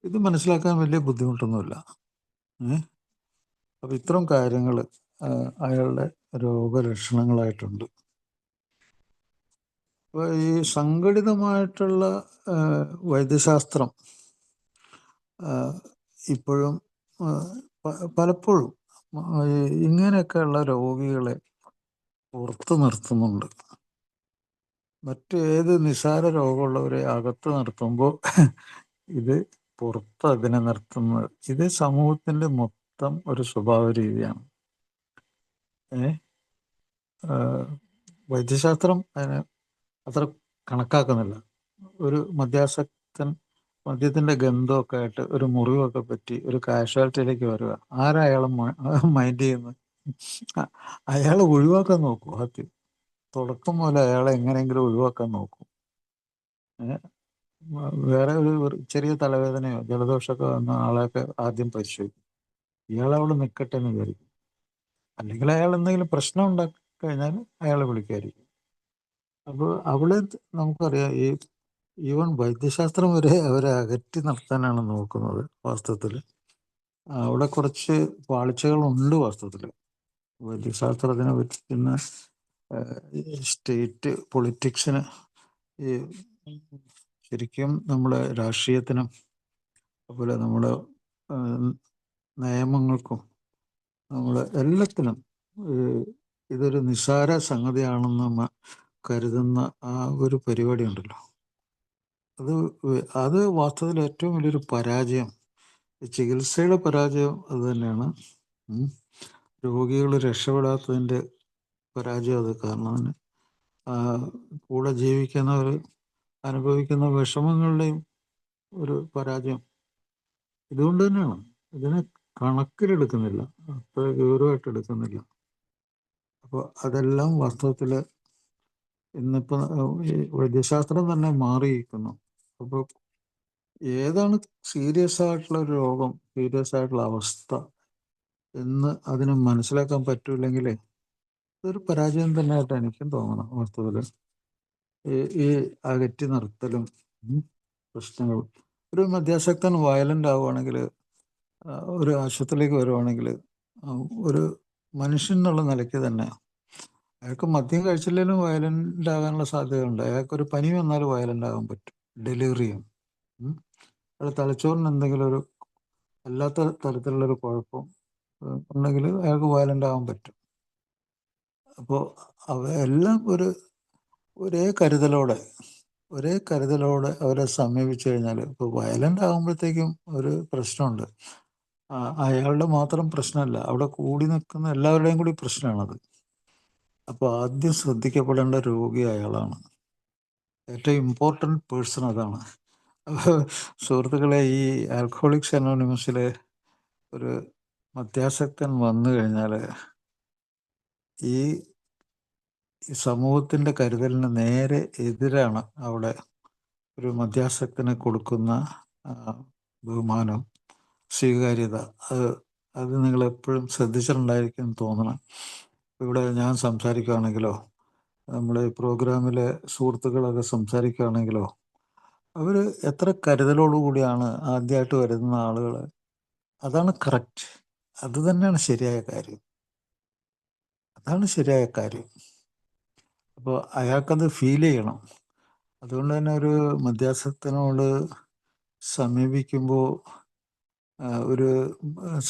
ഇത് മനസ്സിലാക്കാൻ വലിയ ബുദ്ധിമുട്ടൊന്നുമില്ല. അപ്പോൾ ഇത്തരം കാര്യങ്ങൾ അയാളുടെ രോഗലക്ഷണങ്ങളായിട്ടുണ്ട്. അപ്പോൾ ഈ സംഘടിതമായിട്ടുള്ള വൈദ്യശാസ്ത്രം ഇപ്പോഴും പലപ്പോഴും ഇങ്ങനെയൊക്കെയുള്ള രോഗികളെ പുറത്ത് നിർത്തുന്നുണ്ട്. മറ്റേത് നിസ്സാര രോഗമുള്ളവരെ അകത്ത് നിർത്തുമ്പോൾ ഇത് പുറത്ത് അതിനെ നിർത്തുന്നത്. ഇത് സമൂഹത്തിൻ്റെ മൊത്തം ഒരു സ്വഭാവ രീതിയാണ്. വൈദ്യശാസ്ത്രം അതിനെ അത്ര കണക്കാക്കുന്നില്ല. ഒരു മദ്യാസക്തൻ മദ്യത്തിൻ്റെ ഗന്ധമൊക്കെ ആയിട്ട് ഒരു മുറിവൊക്കെ പറ്റി ഒരു കാഷ്വാലിറ്റിയിലേക്ക് വരിക, ആരയാളെ മൈൻഡ് ചെയ്യുന്നത്? അയാൾ ഒഴിവാക്കാൻ നോക്കും. ആദ്യം തുടക്കം പോലെ അയാളെ എങ്ങനെയെങ്കിലും ഒഴിവാക്കാൻ നോക്കും. വേറെ ഒരു ചെറിയ തലവേദനയോ ജലദോഷമൊക്കെ വന്ന ആളെയൊക്കെ ആദ്യം പരിശോധിക്കും. ഇയാളവിടെ നിൽക്കട്ടെ എന്ന് വിചാരിക്കും. അല്ലെങ്കിൽ അയാൾ എന്തെങ്കിലും പ്രശ്നം ഉണ്ടാക്കി കഴിഞ്ഞാൽ അയാളെ വിളിക്കായിരിക്കും. അപ്പോൾ അവിടെ നമുക്കറിയാം, ഈവൻ വൈദ്യശാസ്ത്രം വരെ അവരെ അകറ്റി നിർത്താനാണ് നോക്കുന്നത്. വാസ്തവത്തിൽ അവിടെ കുറച്ച് പാളിച്ചകളുണ്ട്. വാസ്തവത്തിൽ വൈദ്യശാസ്ത്രത്തിനെ പറ്റുന്ന സ്റ്റേറ്റ് പൊളിറ്റിക്സിന് ഈ ശരിക്കും നമ്മുടെ രാഷ്ട്രീയത്തിനും അതുപോലെ നമ്മുടെ നിയമങ്ങൾക്കും നമ്മുടെ എല്ലാത്തിനും ഇതൊരു നിസ്സാര സംഗതിയാണെന്ന് കരുതുന്ന ആ ഒരു പരിപാടി ഉണ്ടല്ലോ, അത് വാസ്തവത്തിൽ ഏറ്റവും വലിയൊരു പരാജയം, ചികിത്സയുടെ പരാജയം അത് തന്നെയാണ്. രോഗികൾ രക്ഷപ്പെടാത്തതിൻ്റെ പരാജയം അത്. കാരണം കൂടെ ജീവിക്കുന്നവർ അനുഭവിക്കുന്ന വിഷമങ്ങളുടെയും ഒരു പരാജയം ഇതുകൊണ്ട് തന്നെയാണ്. ഇതിനെ കണക്കിലെടുക്കുന്നില്ല, അത്ര ഗൗരവമായിട്ട് എടുക്കുന്നില്ല. അപ്പോൾ അതെല്ലാം വാസ്തവത്തിൽ ഇന്നിപ്പോൾ വൈദ്യശാസ്ത്രം തന്നെ മാറിയിരിക്കുന്നു. അപ്പോൾ ഏതാണ് സീരിയസ് ആയിട്ടുള്ള ഒരു രോഗം, സീരിയസ് ആയിട്ടുള്ള അവസ്ഥ എന്ന് അതിന് മനസ്സിലാക്കാൻ പറ്റൂല്ലെങ്കിൽ ഇതൊരു പരാജയം തന്നെയായിട്ട് എനിക്കും തോന്നണം. വാസ്തവത്തിൽ ഈ അകറ്റി നിർത്തലും പ്രശ്നങ്ങൾ. ഒരു മദ്യാസക്തൻ വയലൻ്റ് ആവുകയാണെങ്കിൽ, ഒരു ആശുപത്രിയിലേക്ക് വരുവാണെങ്കിൽ, ഒരു മനുഷ്യൻ എന്നുള്ള നിലയ്ക്ക് തന്നെ അയാൾക്ക് മദ്യം കഴിച്ചില്ലെങ്കിലും വയലൻ്റ് ആകാനുള്ള സാധ്യതയുണ്ട്. അയാൾക്കൊരു പനി വന്നാൽ വയലൻ്റ് ആകാൻ പറ്റും, ഡെലിവറിയും. അത് തലച്ചോറിന് എന്തെങ്കിലും ഒരു അല്ലാത്ത തരത്തിലുള്ളൊരു കുഴപ്പം ഉണ്ടെങ്കിൽ അയാൾക്ക് വയലൻ്റ് ആകാൻ പറ്റും. അപ്പോൾ എല്ലാം ഒരേ കരുതലോടെ അവരെ സമീപിച്ചു കഴിഞ്ഞാൽ, ഇപ്പോൾ വയലൻ്റ് ആകുമ്പോഴത്തേക്കും ഒരു പ്രശ്നമുണ്ട്. അയാളുടെ മാത്രം പ്രശ്നമല്ല, അവിടെ കൂടി നിൽക്കുന്ന എല്ലാവരുടെയും കൂടി പ്രശ്നമാണത്. അപ്പോൾ ആദ്യം ശ്രദ്ധിക്കപ്പെടേണ്ട രോഗി അയാളാണ്. ഏറ്റവും ഇമ്പോർട്ടൻ്റ് പേഴ്സൺ അതാണ്. സുഹൃത്തുക്കളെ, ഈ ആൽക്കഹോളിക്സ് അനോണിമസിലെ ഒരു മദ്യാസക്തൻ വന്നു കഴിഞ്ഞാൽ ഈ സമൂഹത്തിൻ്റെ കരുതലിന് നേരെ എതിരാണ് അവിടെ ഒരു മദ്യാസക്തന് കൊടുക്കുന്ന ബഹുമാനം, സ്വീകാര്യത. അത് നിങ്ങളെപ്പോഴും ശ്രദ്ധിച്ചിട്ടുണ്ടായിരിക്കും തോന്നണം. ഇവിടെ ഞാൻ സംസാരിക്കുകയാണെങ്കിലോ, നമ്മുടെ പ്രോഗ്രാമിലെ സുഹൃത്തുക്കളൊക്കെ സംസാരിക്കുകയാണെങ്കിലോ, അവർ എത്ര കരുതലോടുകൂടിയാണ് ആദ്യമായിട്ട് വരുന്ന ആളുകൾ. അതാണ് കറക്റ്റ്. അത് തന്നെയാണ് ശരിയായ കാര്യം. അപ്പോൾ അയാൾക്കത് ഫീൽ ചെയ്യണം. അതുകൊണ്ട് തന്നെ ഒരു മദ്യാസക്തനോട് സമീപിക്കുമ്പോൾ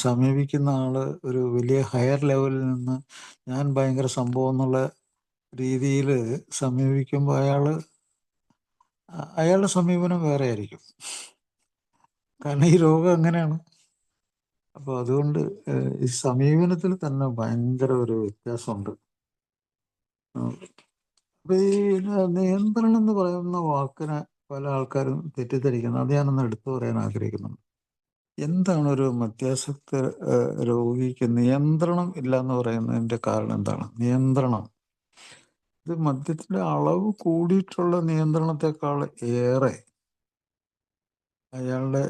സമീപിക്കുന്ന ആൾ ഒരു വലിയ ഹയർ ലെവലിൽ നിന്ന് ഞാൻ ഭയങ്കര സംഭവം എന്നുള്ള രീതിയിൽ സമീപിക്കുമ്പോൾ അയാളുടെ സമീപനം വേറെ ആയിരിക്കും. കാരണം ഈ രോഗം അങ്ങനെയാണ്. അപ്പോൾ അതുകൊണ്ട് ഈ സമീപനത്തിൽ തന്നെ ഭയങ്കര ഒരു വ്യത്യാസമുണ്ട്. അപ്പോൾ ഈ നിയന്ത്രണം എന്ന് പറയുന്ന വാക്കിനെ പല ആൾക്കാരും തെറ്റിദ്ധരിക്കുന്നത്. അത് ഞാനൊന്ന് എടുത്തു പറയാൻ ആഗ്രഹിക്കുന്നുണ്ട്. എന്താണ് ഒരു മദ്യാസക്ത രോഗിക്ക് നിയന്ത്രണം ഇല്ല എന്ന് പറയുന്നതിൻ്റെ കാരണം എന്താണ്? നിയന്ത്രണം, ഇത് മദ്യത്തിൻ്റെ അളവ് കൂടിയിട്ടുള്ള നിയന്ത്രണത്തെക്കാൾ ഏറെ അയാളുടെ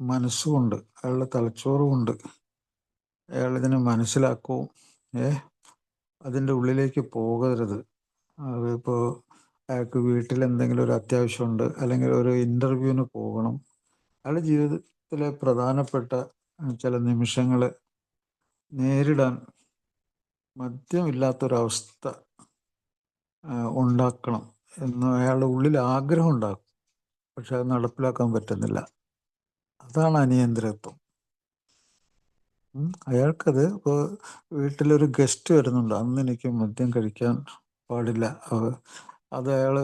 മനസ്സുകൊണ്ട്, അയാളുടെ തലച്ചോറുകൊണ്ട് അയാൾ ഇതിനെ മനസ്സിലാക്കും. അതിൻ്റെ ഉള്ളിലേക്ക് പോകരുത്. അതിപ്പോൾ അയാൾക്ക് വീട്ടിൽ എന്തെങ്കിലും ഒരു അത്യാവശ്യമുണ്ട്, അല്ലെങ്കിൽ ഒരു ഇൻ്റർവ്യൂവിന് പോകണം, അയാളുടെ ജീവിതത്തിലെ പ്രധാനപ്പെട്ട ചില നിമിഷങ്ങൾ നേരിടാൻ മദ്യമില്ലാത്തൊരവസ്ഥ ഉണ്ടാക്കണം എന്ന് അയാളുടെ ഉള്ളിൽ ആഗ്രഹം ഉണ്ടാക്കും. പക്ഷെ അത് നടപ്പിലാക്കാൻ പറ്റുന്നില്ല. അതാണ് അനിയന്ത്രിത്വം. അയാൾക്കത് ഇപ്പോൾ വീട്ടിലൊരു ഗസ്റ്റ് വരുന്നുണ്ട്, അന്ന് എനിക്ക് മദ്യം കഴിക്കാൻ പാടില്ല, അത് അയാൾ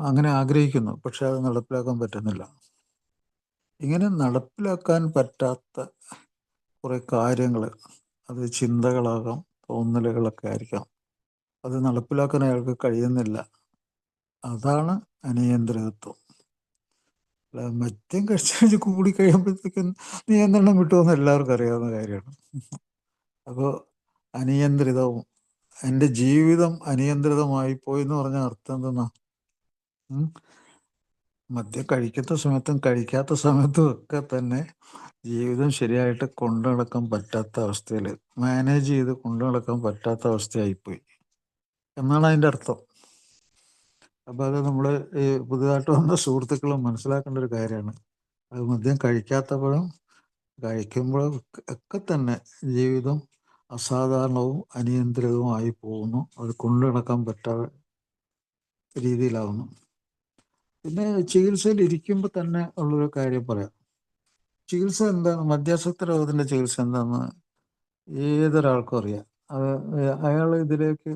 അങ്ങനെ ആഗ്രഹിക്കുന്നു, പക്ഷെ അത് നടപ്പിലാക്കാൻ പറ്റുന്നില്ല. ഇങ്ങനെ നടപ്പിലാക്കാൻ പറ്റാത്ത കുറേ കാര്യങ്ങൾ, അത് ചിന്തകളാകാം, തോന്നലുകളൊക്കെ ആയിരിക്കാം, അത് നടപ്പിലാക്കാൻ അയാൾക്ക് കഴിയുന്നില്ല. അതാണ് അനിയന്ത്രിതത്വം. മദ്യം കഴിച്ച് കൂടി കഴിയുമ്പോഴത്തേക്കും നിയന്ത്രണം കിട്ടുമെന്ന് എല്ലാവർക്കും അറിയാവുന്ന കാര്യമാണ്. അപ്പോൾ അനിയന്ത്രിതവും, എൻ്റെ ജീവിതം അനിയന്ത്രിതമായി പോയി എന്ന് പറഞ്ഞ അർത്ഥം എന്തെന്നാ? മദ്യം കഴിക്കുന്ന സമയത്തും കഴിക്കാത്ത സമയത്തും ഒക്കെ തന്നെ ജീവിതം ശരിയായിട്ട് കൊണ്ടു നടക്കാൻ പറ്റാത്ത അവസ്ഥയിൽ, മാനേജ് ചെയ്ത് കൊണ്ടു നടക്കാൻ പറ്റാത്ത അവസ്ഥയായിപ്പോയി എന്നാണ് അതിൻ്റെ അർത്ഥം. അപ്പോൾ അത് നമ്മൾ ഈ പുതുതായിട്ട് വന്ന സുഹൃത്തുക്കളും മനസ്സിലാക്കേണ്ട ഒരു കാര്യമാണ്. അത് മദ്യം കഴിക്കാത്തപ്പോഴും കഴിക്കുമ്പോഴും ഒക്കെ തന്നെ ജീവിതം അസാധാരണവും അനിയന്ത്രിതവുമായി പോകുന്നു. അത് കൊണ്ടു നടക്കാൻ പറ്റാത്ത രീതിയിലാവുന്നു. പിന്നെ ചികിത്സയിൽ ഇരിക്കുമ്പോൾ തന്നെ ഉള്ളൊരു കാര്യം പറയാം. ചികിത്സ എന്താണ്? മദ്യാസക്ത രോഗത്തിൻ്റെ ചികിത്സ എന്താണെന്ന് ഏതൊരാൾക്കും അറിയാം. അത് അയാൾ ഇതിലേക്ക്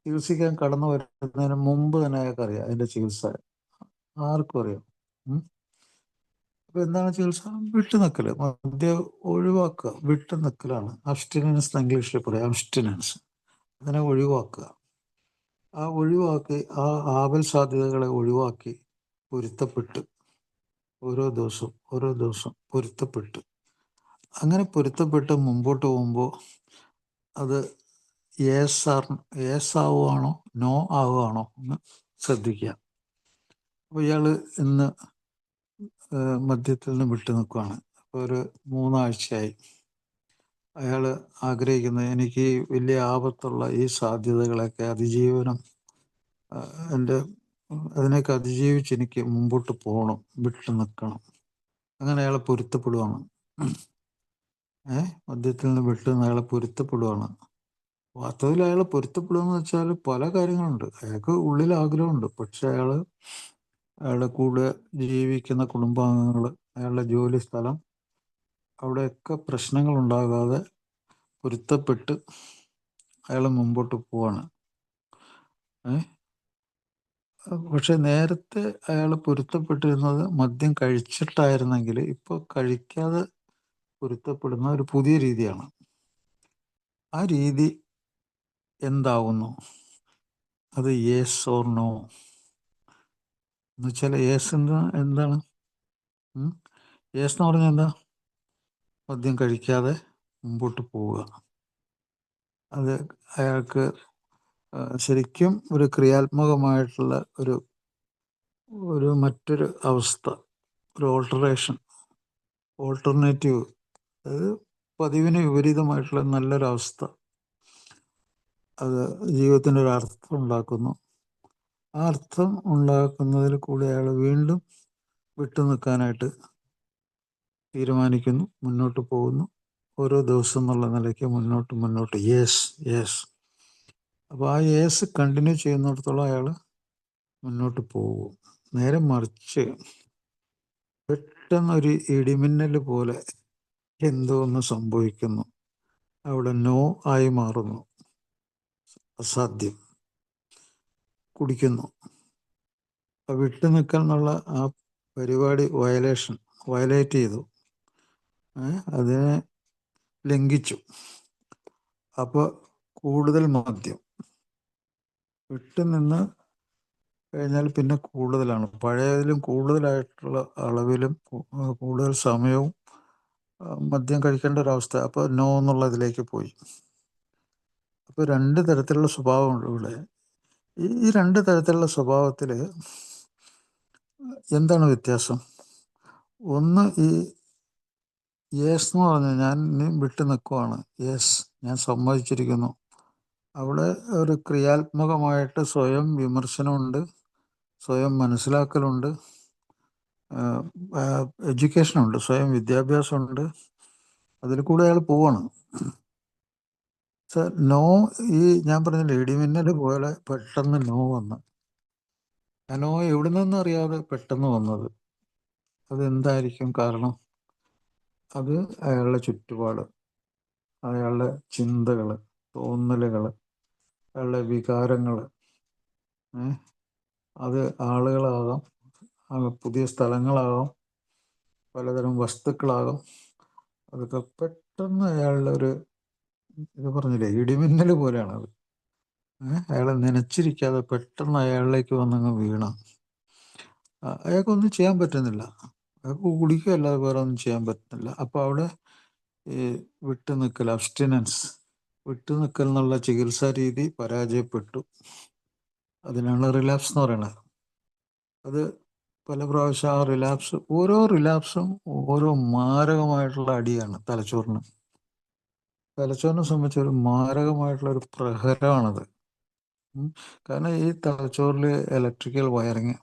ചികിത്സിക്കാൻ കടന്നു വരുന്നതിന് മുമ്പ് തന്നെ അയാൾക്ക് അറിയാം അതിൻ്റെ ചികിത്സ. ആർക്കും അറിയാം. അപ്പോൾ എന്താണ് ചികിത്സ? വിട്ടുനിൽക്കൽ, മദ്യം ഒഴിവാക്കുക, വിട്ടുനിൽക്കലാണ്. അബ്സ്റ്റിനൻസ് എന്ന് ഇംഗ്ലീഷിൽ പറയാം. അബ്സ്റ്റിനൻസ്, അതിനെ ഒഴിവാക്കുക. ആ ഒഴിവാക്കി, ആ ആപൽ സാധ്യതകളെ ഒഴിവാക്കി പൊരുത്തപ്പെട്ട് ഓരോ ദിവസവും പൊരുത്തപ്പെട്ട്, അങ്ങനെ പൊരുത്തപ്പെട്ട് മുമ്പോട്ട് പോകുമ്പോൾ അത് യേസ് ആവുകയാണോ നോ ആവുകയാണോ എന്ന് ശ്രദ്ധിക്കുക. അപ്പോൾ ഇയാൾ ഇന്ന് മദ്യത്തിൽ നിന്ന് വിട്ടു നിൽക്കുകയാണ്. അപ്പോൾ ഒരു 3 ആഴ്ചയായി. അയാൾ ആഗ്രഹിക്കുന്നത്, എനിക്ക് വലിയ ആപത്തുള്ള ഈ സാധ്യതകളൊക്കെ അതിനെയൊക്കെ അതിജീവിച്ച് എനിക്ക് മുമ്പോട്ട് പോകണം, വിട്ടു നിൽക്കണം. അങ്ങനെ അയാൾ പൊരുത്തപ്പെടുകയാണ്. മദ്യത്തിൽ നിന്ന് വിട്ട് അയാൾ പൊരുത്തപ്പെടുകയാണ്. വാസ്തവത്തിൽ അയാൾ പൊരുത്തപ്പെടുകയെന്ന് വെച്ചാൽ പല കാര്യങ്ങളുണ്ട്. അയാൾക്ക് ഉള്ളിൽ ആഗ്രഹമുണ്ട്, പക്ഷെ അയാളുടെ കൂടെ ജീവിക്കുന്ന കുടുംബാംഗങ്ങൾ, അയാളുടെ ജോലി സ്ഥലം, അവിടെയൊക്കെ പ്രശ്നങ്ങൾ ഉണ്ടാകാതെ പൊരുത്തപ്പെട്ട് അയാൾ മുമ്പോട്ട് പോവാണ്. പക്ഷെ നേരത്തെ അയാൾ പൊരുത്തപ്പെട്ടിരുന്നത് മദ്യം കഴിച്ചിട്ടായിരുന്നെങ്കിൽ ഇപ്പോൾ കഴിക്കാതെ പൊരുത്തപ്പെടുന്ന ഒരു പുതിയ രീതിയാണ്. ആ രീതി എന്താകുന്നു? അത് യെസ് ഓർ നോ എന്ന് വെച്ചാൽ, യെസ് എന്താണ്? യെസ് എന്ന് പറഞ്ഞാൽ എന്താ? മദ്യം കഴിക്കാതെ മുമ്പോട്ട് പോവുക. അത് അയാൾക്ക് ശരിക്കും ഒരു ക്രിയാത്മകമായിട്ടുള്ള ഒരു മറ്റൊരു അവസ്ഥ, ഒരു ഓൾട്ടർനേറ്റീവ്, അതായത് പതിവിന് വിപരീതമായിട്ടുള്ള നല്ലൊരവസ്ഥ, അത് ജീവിതത്തിൻ്റെ ഒരു അർത്ഥം ഉണ്ടാക്കുന്നു. ആ അർത്ഥം ഉണ്ടാക്കുന്നതിൽ കൂടി അയാൾ വീണ്ടും വിട്ടു നിൽക്കാനായിട്ട് തീരുമാനിക്കുന്നു, മുന്നോട്ട് പോകുന്നു. ഓരോ ദിവസം എന്നുള്ള നിലയ്ക്ക് മുന്നോട്ട് യെസ്. അപ്പോൾ ആ യെസ് കണ്ടിന്യൂ ചെയ്യുന്നിടത്തോളം അയാൾ മുന്നോട്ട് പോകും. നേരെ മറിച്ച് പെട്ടെന്നൊരു ഇടിമിന്നൽ പോലെ എന്തോ ഒന്ന് സംഭവിക്കുന്നു, അവിടെ നോ ആയി മാറുന്നു, അസാധ്യം, കുടിക്കുന്നു. വിട്ടു നിൽക്കൽ എന്നുള്ള ആ പരിപാടി വയലേറ്റ് ചെയ്തു, അതിനെ ലംഘിച്ചു. അപ്പോൾ കൂടുതൽ മദ്യം വിട്ടു നിന്ന് കഴിഞ്ഞാൽ പിന്നെ കൂടുതലാണ്, പഴയതിലും കൂടുതലായിട്ടുള്ള അളവിലും കൂടുതൽ സമയവും മദ്യം കഴിക്കേണ്ട ഒരവസ്ഥ. അപ്പോൾ നോ എന്നുള്ളതിലേക്ക് പോയി. അപ്പോൾ 2 തരത്തിലുള്ള സ്വഭാവമുണ്ട് ഇവിടെ. ഈ 2 തരത്തിലുള്ള സ്വഭാവത്തിൽ എന്താണ് വ്യത്യാസം? ഒന്ന്, ഈ യെസ് എന്ന് പറഞ്ഞു, ഞാൻ ഇനി വിട്ടു നിൽക്കുവാണ്. യെസ്, ഞാൻ സമ്മതിച്ചിരിക്കുന്നു. അവിടെ ഒരു ക്രിയാത്മകമായിട്ട് സ്വയം വിമർശനമുണ്ട്, സ്വയം മനസ്സിലാക്കലുണ്ട്, എഡ്യൂക്കേഷനുണ്ട്, സ്വയം വിദ്യാഭ്യാസമുണ്ട്. അതിൽ കൂടെ അയാൾ പോവാണ്. നോ, ഈ ഞാൻ പറഞ്ഞില്ല, ഇടിമിന്നൽ പോലെ പെട്ടെന്ന് നോ വന്ന്, ആ നോ എവിടെ നിന്നും അറിയാതെ പെട്ടെന്ന് വന്നത്. അതെന്തായിരിക്കും കാരണം? അത് അയാളുടെ ചുറ്റുപാട്, അയാളുടെ ചിന്തകൾ, തോന്നലുകൾ, അയാളുടെ വികാരങ്ങൾ, അത് ആളുകളാകാം, പുതിയ സ്ഥലങ്ങളാകാം, പലതരം വസ്തുക്കളാകാം. അതൊക്കെ പെട്ടെന്ന് അയാളുടെ ഒരു, ഇത് പറഞ്ഞില്ലേ, ഇടിമിന്നൽ പോലെയാണത്. അയാളെ നനച്ചിരിക്കാതെ പെട്ടെന്ന് അയാളിലേക്ക് വന്നങ്ങ് വീണ, അയാൾക്കൊന്നും ചെയ്യാൻ പറ്റുന്നില്ല. അയാൾക്ക് കുടിക്കുകയല്ലാതെ വേറെ ഒന്നും ചെയ്യാൻ പറ്റുന്നില്ല. അപ്പോൾ അവിടെ ഈ വിട്ടുനിൽക്കൽ, അബ്സ്റ്റിനൻസ്, വിട്ടുനിൽക്കൽ എന്നുള്ള ചികിത്സാ രീതി പരാജയപ്പെട്ടു. അതിനാണ് റിലാപ്സ് എന്ന് പറയുന്നത്. അത് പല പ്രാവശ്യം ആ റിലാപ്സ്, ഓരോ റിലാപ്സും ഓരോ മാരകമായിട്ടുള്ള അടിയാണ് തലച്ചോറിന്. തലച്ചോറിനെ സംബന്ധിച്ച് ഒരു മാരകമായിട്ടുള്ള ഒരു പ്രഹരമാണത്. കാരണം ഈ തലച്ചോറിൽ ഇലക്ട്രിക്കൽ വയറിങ്,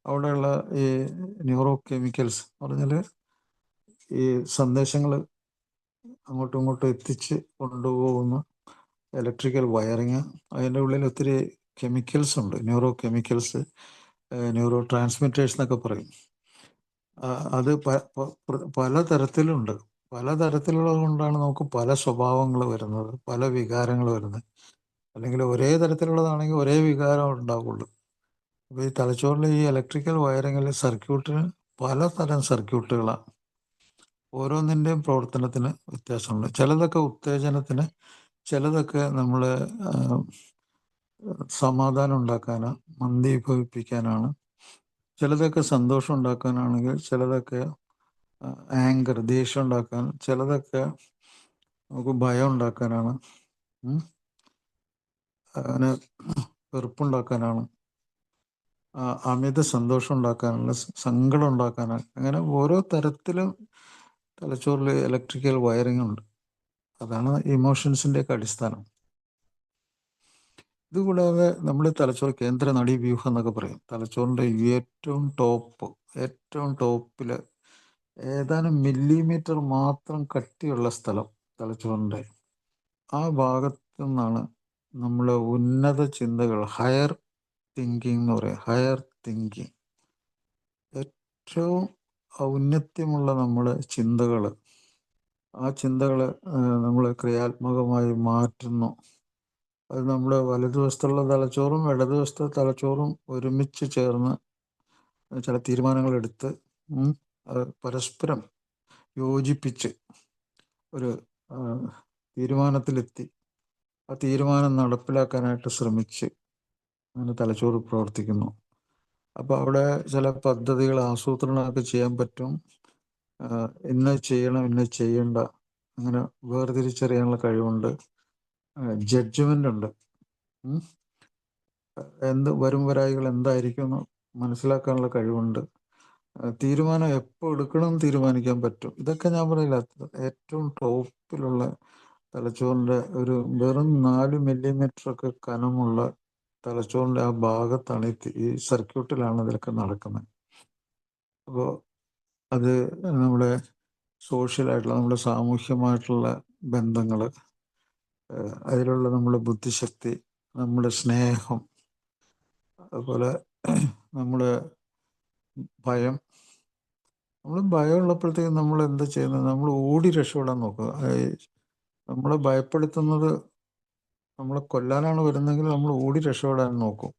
അവിടെയുള്ള ഈ ന്യൂറോ കെമിക്കൽസ് പറഞ്ഞാൽ ഈ സന്ദേശങ്ങൾ അങ്ങോട്ടും ഇങ്ങോട്ടും എത്തിച്ച് കൊണ്ടുപോകുന്ന ഇലക്ട്രിക്കൽ വയറിങ്, അതിൻ്റെ ഉള്ളിൽ ഒത്തിരി കെമിക്കൽസ് ഉണ്ട്, ന്യൂറോ കെമിക്കൽസ്, ന്യൂറോ ട്രാൻസ്മിറ്റേഴ്സ് എന്നൊക്കെ പറയും. അത് പലതരത്തിലുണ്ട്. പലതരത്തിലുള്ളത് കൊണ്ടാണ് നമുക്ക് പല സ്വഭാവങ്ങൾ വരുന്നത്, പല വികാരങ്ങൾ വരുന്നത്. അല്ലെങ്കിൽ ഒരേ തരത്തിലുള്ളതാണെങ്കിൽ ഒരേ വികാരം ഉണ്ടാവുള്ളൂ. അപ്പോൾ ഈ തലച്ചോറിലെ ഈ ഇലക്ട്രിക്കൽ വയറിങ്ങിൽ സർക്യൂട്ടിന് പലതരം സർക്യൂട്ടുകളാണ്. ഓരോന്നിൻ്റെയും പ്രവർത്തനത്തിന് വ്യത്യാസമുണ്ട്. ചിലതൊക്കെ ഉത്തേജനത്തിന്, ചിലതൊക്കെ നമ്മൾ സമാധാനം ഉണ്ടാക്കാനാണ്, മന്ദീഭവിപ്പിക്കാനാണ്, ചിലതൊക്കെ സന്തോഷം ഉണ്ടാക്കാനാണെങ്കിൽ, ചിലതൊക്കെ ആങ്കർ, ദേഷ്യം ഉണ്ടാക്കാൻ, ചിലതൊക്കെ നമുക്ക് ഭയം ഉണ്ടാക്കാനാണ്, അങ്ങനെ വെറുപ്പുണ്ടാക്കാനാണ്, അമിത സന്തോഷം ഉണ്ടാക്കാനുള്ള, സങ്കടം ഉണ്ടാക്കാനാണ്. അങ്ങനെ ഓരോ തരത്തിലും തലച്ചോറിൽ ഇലക്ട്രിക്കൽ വയറിംഗ് ഉണ്ട്. അതാണ് ഇമോഷൻസിൻ്റെയൊക്കെ അടിസ്ഥാനം. ഇതുകൂടാതെ നമ്മൾ തലച്ചോറ് കേന്ദ്ര നാഡീവ്യൂഹം എന്നൊക്കെ പറയും. തലച്ചോറിൻ്റെ ഏറ്റവും ടോപ്പിൽ ഏതാനും മില്ലിമീറ്റർ മാത്രം കട്ടിയുള്ള സ്ഥലം തലച്ചോറിൻ്റെ ആ ഭാഗത്തു നിന്നാണ് നമ്മളെ ഉന്നത ചിന്തകൾ, ഹയർ തിങ്കിങ് എന്ന് പറയും. ഹയർ തിങ്കിങ്, ഏറ്റവും ഔന്നത്യമുള്ള നമ്മുടെ ചിന്തകൾ, ആ ചിന്തകൾ നമ്മൾ ക്രിയാത്മകമായി മാറ്റുന്നു. അത് നമ്മുടെ വലതുവശത്തുള്ള തലച്ചോറും ഇടതുവശത്തെ തലച്ചോറും ഒരുമിച്ച് ചേർന്ന് ചില തീരുമാനങ്ങൾ എടുത്ത് പരസ്പരം യോജിപ്പിച്ച് ഒരു തീരുമാനത്തിലെത്തി ആ തീരുമാനം നടപ്പിലാക്കാനായിട്ട് ശ്രമിച്ച് അങ്ങനെ തലച്ചോറ് പ്രവർത്തിക്കുന്നു. അപ്പോൾ അവിടെ ചില പദ്ധതികൾ ആസൂത്രണമൊക്കെ ചെയ്യാൻ പറ്റും. ഇന്ന് ചെയ്യണം, ഇന്ന് ചെയ്യണ്ട, അങ്ങനെ വേർതിരിച്ചറിയാനുള്ള കഴിവുണ്ട്. ജഡ്ജ്മെൻ്റ് ഉണ്ട്. വരും വരായികൾ എന്തായിരിക്കും എന്ന് മനസ്സിലാക്കാനുള്ള കഴിവുണ്ട്. തീരുമാനം എപ്പോൾ എടുക്കണം തീരുമാനിക്കാൻ പറ്റും. ഇതൊക്കെ ഞാൻ പറയില്ല, ഏറ്റവും ടോപ്പിലുള്ള തലച്ചോറിൻ്റെ ഒരു വെറും 4 മില്ലിമീറ്ററൊക്കെ കനമുള്ള തലച്ചോറിൻ്റെ ആ ഭാഗത്താണ് ഈ സർക്യൂട്ടിലാണ് ഇതൊക്കെ നടക്കുന്നത്. അപ്പോൾ അത് നമ്മുടെ സോഷ്യലായിട്ടുള്ള, നമ്മുടെ സാമൂഹ്യമായിട്ടുള്ള ബന്ധങ്ങൾ, അതിലുള്ള നമ്മുടെ ബുദ്ധിശക്തി, നമ്മുടെ സ്നേഹം, അതുപോലെ നമ്മുടെ ഭയം. നമ്മൾ ഭയമുള്ളപ്പോഴത്തേക്കും നമ്മൾ എന്താ ചെയ്യുന്നത്? നമ്മൾ ഓടി രക്ഷപ്പെടാൻ നോക്കുക. നമ്മളെ ഭയപ്പെടുത്തുന്നത് നമ്മളെ കൊല്ലാനാണ് വരുന്നതെങ്കിൽ നമ്മൾ ഓടി രക്ഷപ്പെടാൻ നോക്കും.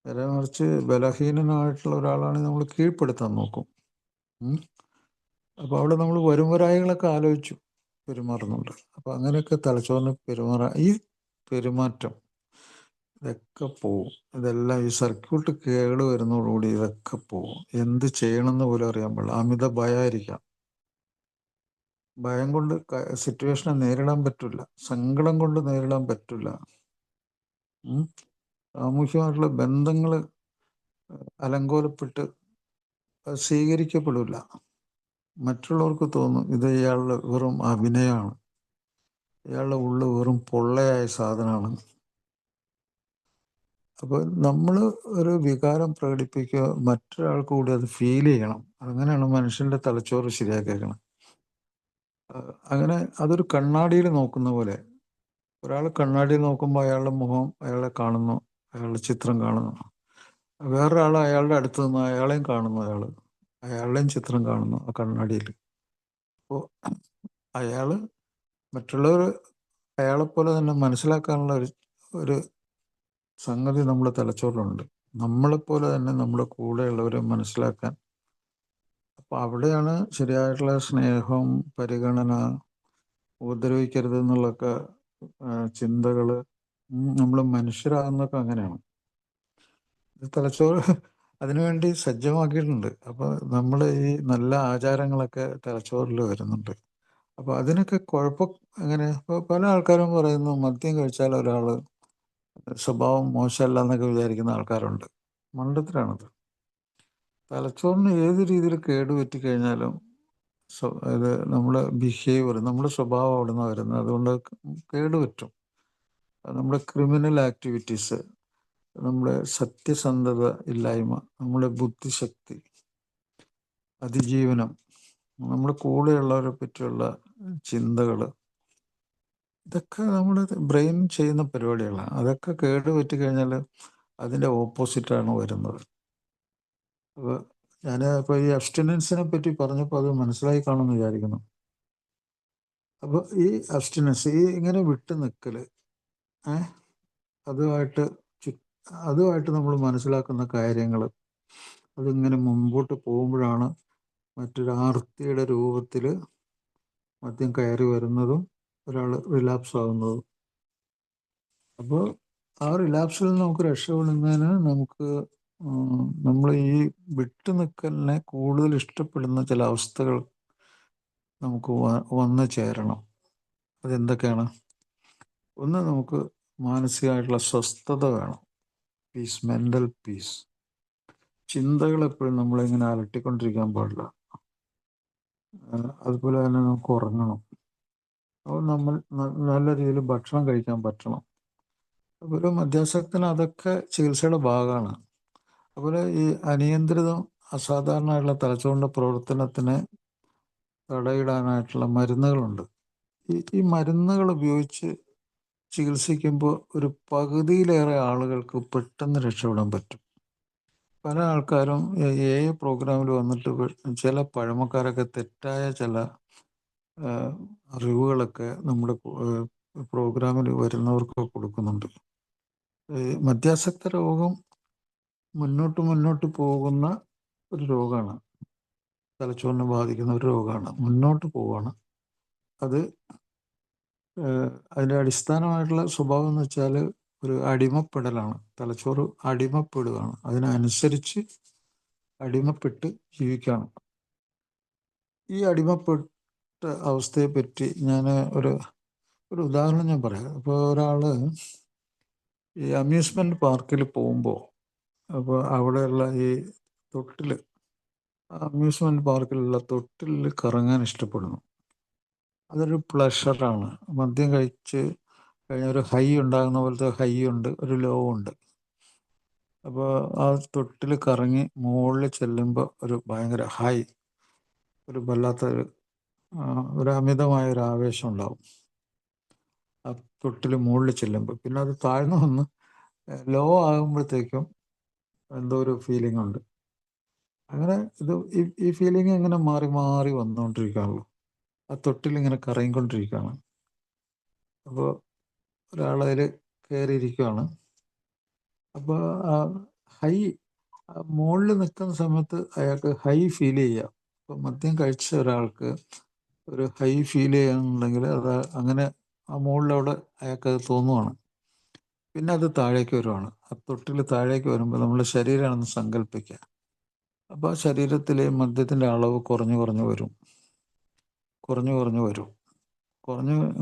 നേരെ മറിച്ച് ബലഹീനനായിട്ടുള്ള ഒരാളാണെങ്കിൽ നമ്മൾ കീഴ്പ്പെടുത്താൻ നോക്കും. അപ്പോൾ അവിടെ നമ്മൾ വരുംവരായികളൊക്കെ ആലോചിച്ചു പെരുമാറുന്നുണ്ട്. അപ്പോൾ അങ്ങനെയൊക്കെ തലച്ചോറിന് ഈ പെരുമാറ്റം ഇതൊക്കെ പോവും. ഇതെല്ലാം ഈ സർക്യൂട്ട് കേട് വരുന്നതോടുകൂടി ഇതൊക്കെ പോവും. എന്ത് ചെയ്യണമെന്ന് പോലും അറിയാൻ പാടില്ല. അമിത ഭയമായിരിക്കാം. ഭയം കൊണ്ട് സിറ്റുവേഷനെ നേരിടാൻ പറ്റില്ല. സങ്കടം കൊണ്ട് നേരിടാൻ പറ്റില്ല. സാമൂഹ്യമായിട്ടുള്ള ബന്ധങ്ങൾ അലങ്കോലപ്പെട്ട് സ്വീകരിക്കപ്പെടില്ല. മറ്റുള്ളവർക്ക് തോന്നും ഇത് ഇയാളുടെ വെറും അഭിനയമാണ്, ഇയാളുടെ ഉള്ളിൽ വെറും പൊള്ളയായ സാധനമാണ്. അപ്പോൾ നമ്മൾ ഒരു വികാരം പ്രകടിപ്പിക്കുക, മറ്റൊരാൾക്ക് കൂടി അത് ഫീൽ ചെയ്യണം. അങ്ങനെയാണ് മനുഷ്യൻ്റെ തലച്ചോറ് ശരിയാക്കിയേക്കണം. അങ്ങനെ അതൊരു കണ്ണാടിയിൽ നോക്കുന്ന പോലെ. ഒരാൾ കണ്ണാടിയിൽ നോക്കുമ്പോൾ അയാളുടെ മുഖം അയാളെ കാണുന്നു, അയാളുടെ ചിത്രം കാണുന്നു. വേറൊരാൾ അയാളുടെ അടുത്ത് നിന്ന് അയാളെയും കാണുന്നു, അയാളുടെയും ചിത്രം കാണുന്നു ആ കണ്ണാടിയിൽ. അപ്പോൾ അയാൾ മറ്റുള്ളവർ അയാളെപ്പോലെ തന്നെ മനസ്സിലാക്കാനുള്ള ഒരു സംഗതി നമ്മുടെ തലച്ചോറിലുണ്ട്. നമ്മളെപ്പോലെ തന്നെ നമ്മുടെ കൂടെയുള്ളവരെ മനസ്സിലാക്കാൻ. അപ്പോൾ അവിടെയാണ് ശരിയായിട്ടുള്ള സ്നേഹം, പരിഗണന, ഉപദ്രവിക്കരുത് എന്നുള്ളൊക്കെ ചിന്തകൾ. നമ്മൾ മനുഷ്യരാകുന്നതൊക്കെ അങ്ങനെയാണ്. തലച്ചോറ് അതിനുവേണ്ടി സജ്ജമാക്കിയിട്ടുണ്ട്. അപ്പോൾ നമ്മൾ ഈ നല്ല ആചാരങ്ങളൊക്കെ തലച്ചോറിൽ വരുന്നുണ്ട്. അപ്പോൾ അതിനൊക്കെ കുഴപ്പം എങ്ങനെ? ഇപ്പോൾ പല ആൾക്കാരും പറയുന്നു മദ്യം കഴിച്ചാൽ ഒരാൾ സ്വഭാവം മോശമല്ല എന്നൊക്കെ വിചാരിക്കുന്ന ആൾക്കാരുണ്ട്. മണ്ടത്തിലാണത്. തലച്ചോറിന് ഏത് രീതിയിൽ കേടുപറ്റി കഴിഞ്ഞാലും ഇത് നമ്മുടെ ബിഹേവിയർ, നമ്മുടെ സ്വഭാവം അവിടെ നിന്ന് വരുന്നത്. അതുകൊണ്ട് കേടുപറ്റും. നമ്മുടെ ക്രിമിനൽ ആക്ടിവിറ്റീസ്, നമ്മുടെ സത്യസന്ധത ഇല്ലായ്മ, നമ്മുടെ ബുദ്ധിശക്തി, അതിജീവനം, നമ്മുടെ കൂടെയുള്ളവരെ പറ്റിയുള്ള ചിന്തകൾ, ഇതൊക്കെ നമ്മുടെ ബ്രെയിൻ ചെയ്യുന്ന പരിപാടികളാണ്. അതൊക്കെ കേടുപറ്റി കഴിഞ്ഞാൽ അതിൻ്റെ ഓപ്പോസിറ്റാണ് വരുന്നത്. അപ്പോൾ ഞാൻ ഇപ്പോൾ ഈ അബ്സ്റ്റിനൻസിനെ പറ്റി പറഞ്ഞപ്പോൾ അത് മനസ്സിലായി കാണുമെന്ന് വിചാരിക്കുന്നു. അപ്പോൾ ഈ അബ്സ്റ്റിനൻസ്, ഈ ഇങ്ങനെ വിട്ടു നിൽക്കൽ, അതുമായിട്ട് നമ്മൾ മനസ്സിലാക്കുന്ന കാര്യങ്ങൾ, അതിങ്ങനെ മുമ്പോട്ട് പോകുമ്പോഴാണ് മറ്റൊരു ആർത്തിയുടെ രൂപത്തിൽ മദ്യം കയറി വരുന്നതും ഒരാൾ റിലാപ്സ് ആകുന്നതും. അപ്പോൾ ആ റിലാപ്സിൽ നമുക്ക് രക്ഷപ്പെടുന്നതിന് നമുക്ക് നമ്മൾ ഈ വിട്ടുനിൽക്കലിനെ കൂടുതൽ ഇഷ്ടപ്പെടുന്ന ചില അവസ്ഥകൾ നമുക്ക് വന്നു ചേരണം. അതെന്തൊക്കെയാണ്? ഒന്ന്, നമുക്ക് മാനസികമായിട്ടുള്ള സ്വസ്ഥത വേണം. Peace, mental peace. ചിന്തകൾ എപ്പോഴും നമ്മളിങ്ങനെ അലട്ടിക്കൊണ്ടിരിക്കാൻ പാടില്ല. അതുപോലെ തന്നെ നമുക്ക് ഉറങ്ങണം. അപ്പോൾ നമ്മൾ നല്ല രീതിയിൽ ഭക്ഷണം കഴിക്കാൻ പറ്റണം. അതുപോലെ മദ്യാസക്തന് അതൊക്കെ ചികിത്സയുടെ ഭാഗമാണ്. അതുപോലെ ഈ അനിയന്ത്രിതം അസാധാരണമായിട്ടുള്ള തലച്ചോറിൻ്റെ പ്രവർത്തനത്തിന് തടയിടാനായിട്ടുള്ള മരുന്നുകളുണ്ട്. ഈ മരുന്നുകൾ ഉപയോഗിച്ച് ചികിത്സിക്കുമ്പോൾ ഒരു പകുതിയിലേറെ ആളുകൾക്ക് പെട്ടെന്ന് രക്ഷപ്പെടാൻ പറ്റും. പല ആൾക്കാരും പ്രോഗ്രാമിൽ വന്നിട്ട് ചില പഴമക്കാരൊക്കെ തെറ്റായ ചില അറിവുകളൊക്കെ നമ്മുടെ പ്രോഗ്രാമിൽ വരുന്നവർക്ക് കൊടുക്കുന്നുണ്ട്. മദ്യാസക്ത രോഗം മുന്നോട്ട് പോകുന്ന ഒരു രോഗമാണ്. തലച്ചോറിനെ ബാധിക്കുന്ന ഒരു രോഗമാണ്. മുന്നോട്ട് പോവുകയാണ്. അത് അതിൻ്റെ അടിസ്ഥാനമായിട്ടുള്ള സ്വഭാവം എന്ന് വെച്ചാൽ ഒരു അടിമപ്പെടലാണ്. തലച്ചോറ് അടിമപ്പെടുകയാണ്. അതിനനുസരിച്ച് അടിമപ്പെട്ട് ജീവിക്കുകയാണ്. ഈ അടിമപ്പെട്ട അവസ്ഥയെപ്പറ്റി ഞാൻ ഒരു ഉദാഹരണം ഞാൻ പറയാം. ഇപ്പോൾ ഒരാൾ ഈ അമ്യൂസ്മെൻറ്റ് പാർക്കിൽ പോകുമ്പോൾ, അപ്പോൾ അവിടെയുള്ള ഈ അമ്യൂസ്മെൻറ്റ് പാർക്കിലുള്ള തൊട്ടിലിൽ കറങ്ങാൻ ഇഷ്ടപ്പെടുന്നു. അതൊരു പ്ലഷറാണ്. മദ്യം കഴിച്ച് കഴിഞ്ഞാൽ ഒരു ഹൈ ഉണ്ടാകുന്ന പോലത്തെ ഹൈ ഉണ്ട്, ഒരു ലോ ഉണ്ട്. അപ്പോൾ ആ തൊട്ടിൽ കറങ്ങി മുകളിൽ ചെല്ലുമ്പോൾ ഒരു ഭയങ്കര ഹൈ, ഒരു വല്ലാത്തൊരു അമിതമായ ഒരു ആവേശം ഉണ്ടാവും ആ തൊട്ടിൽ മുകളിൽ ചെല്ലുമ്പോൾ. പിന്നെ അത് താഴ്ന്നു വന്ന് ലോ ആകുമ്പോഴത്തേക്കും എന്തോ ഒരു ഫീലിംഗ് ഉണ്ട്. അങ്ങനെ ഈ ഫീലിംഗ് ഇങ്ങനെ മാറി മാറി വന്നുകൊണ്ടിരിക്കുകയാണല്ലോ. ആ തൊട്ടിൽ ഇങ്ങനെ കറങ്ങിക്കൊണ്ടിരിക്കുകയാണ്. അപ്പോൾ ഒരാളതിൽ കയറിയിരിക്കുകയാണ്. അപ്പോൾ ഹൈ മുകളിൽ നിൽക്കുന്ന സമയത്ത് അയാൾക്ക് ഹൈ ഫീൽ ചെയ്യുക. അപ്പോൾ മദ്യം കഴിച്ച ഒരാൾക്ക് ഒരു ഹൈ ഫീൽ ചെയ്യുന്നുണ്ടെങ്കിൽ അത് അങ്ങനെ ആ മുകളിലവിടെ അയാൾക്കത് തോന്നുവാണ്. പിന്നെ അത് താഴേക്ക് വരുവാണ്. ആ തൊട്ടിൽ താഴേക്ക് വരുമ്പോൾ നമ്മുടെ ശരീരമാണെന്ന് സങ്കല്പിക്കുക. അപ്പോൾ ആ ശരീരത്തിലെ മദ്യത്തിൻ്റെ അളവ് കുറഞ്ഞു വരും.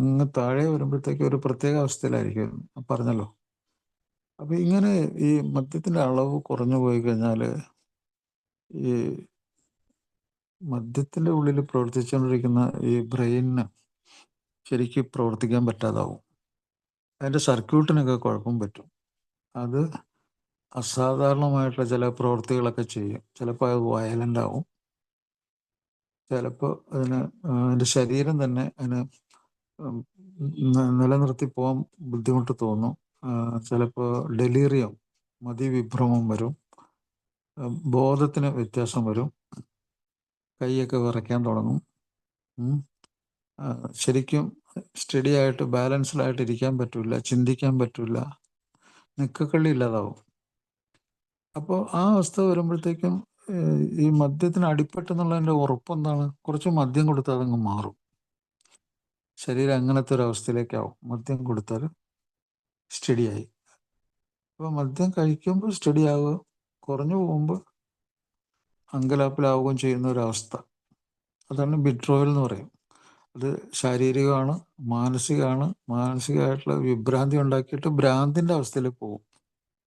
ഇങ്ങ് താഴെ വരുമ്പോഴത്തേക്ക് ഒരു പ്രത്യേക അവസ്ഥയിലായിരിക്കും, പറഞ്ഞല്ലോ. അപ്പോൾ ഇങ്ങനെ ഈ മദ്യത്തിൻ്റെ അളവ് കുറഞ്ഞു പോയി കഴിഞ്ഞാൽ ഈ മദ്യത്തിൻ്റെ ഉള്ളിൽ പ്രവർത്തിച്ചുകൊണ്ടിരിക്കുന്ന ഈ ബ്രെയിനിന് ശരിക്കും പ്രവർത്തിക്കാൻ പറ്റാതാവും. അതിൻ്റെ സർക്യൂട്ടിനൊക്കെ കുഴപ്പം പറ്റും. അത് അസാധാരണമായിട്ടുള്ള ചില പ്രവൃത്തികളൊക്കെ ചെയ്യും. ചിലപ്പോൾ അത് വയലൻ്റ് ആവും, ചിലപ്പോൾ അതിൻ്റെ ശരീരം തന്നെ അതിന് നിലനിർത്തി പോകാൻ ബുദ്ധിമുട്ട് തോന്നും. ചിലപ്പോൾ ഡെലീറിയം, മതിവിഭ്രമം വരും, ബോധത്തിന് വ്യത്യാസം വരും, കൈയൊക്കെ വിറയ്ക്കാൻ തുടങ്ങും. ശരിക്കും സ്റ്റഡി ആയിട്ട് ബാലൻസ്ഡായിട്ട് ഇരിക്കാൻ പറ്റില്ല, ചിന്തിക്കാൻ പറ്റില്ല, നിക്കക്കള്ളി ഇല്ലാതാവും. അപ്പോൾ ആ അവസ്ഥ വരുമ്പോഴത്തേക്കും ഈ മദ്യത്തിന് അടിപ്പെട്ടെന്നുള്ളതിൻ്റെ ഉറപ്പെന്താണ്? കുറച്ച് മദ്യം കൊടുത്താൽ അതങ്ങ് മാറും. ശരീരം അങ്ങനത്തെ ഒരു അവസ്ഥയിലേക്കാവും മദ്യം കൊടുത്താൽ സ്റ്റഡിയായി. അപ്പോൾ മദ്യം കഴിക്കുമ്പോൾ സ്റ്റഡി ആവുക, കുറഞ്ഞു പോകുമ്പോൾ അങ്കലാപ്പിലാവുകയും ചെയ്യുന്ന ഒരവസ്ഥ, അതാണ് വിഡ്രോവൽ എന്ന് പറയും. അത് ശാരീരികമാണ്, മാനസികമായിട്ടുള്ള വിഭ്രാന്തി ഉണ്ടാക്കിയിട്ട് ഭ്രാന്തിൻ്റെ അവസ്ഥയിൽ പോകും.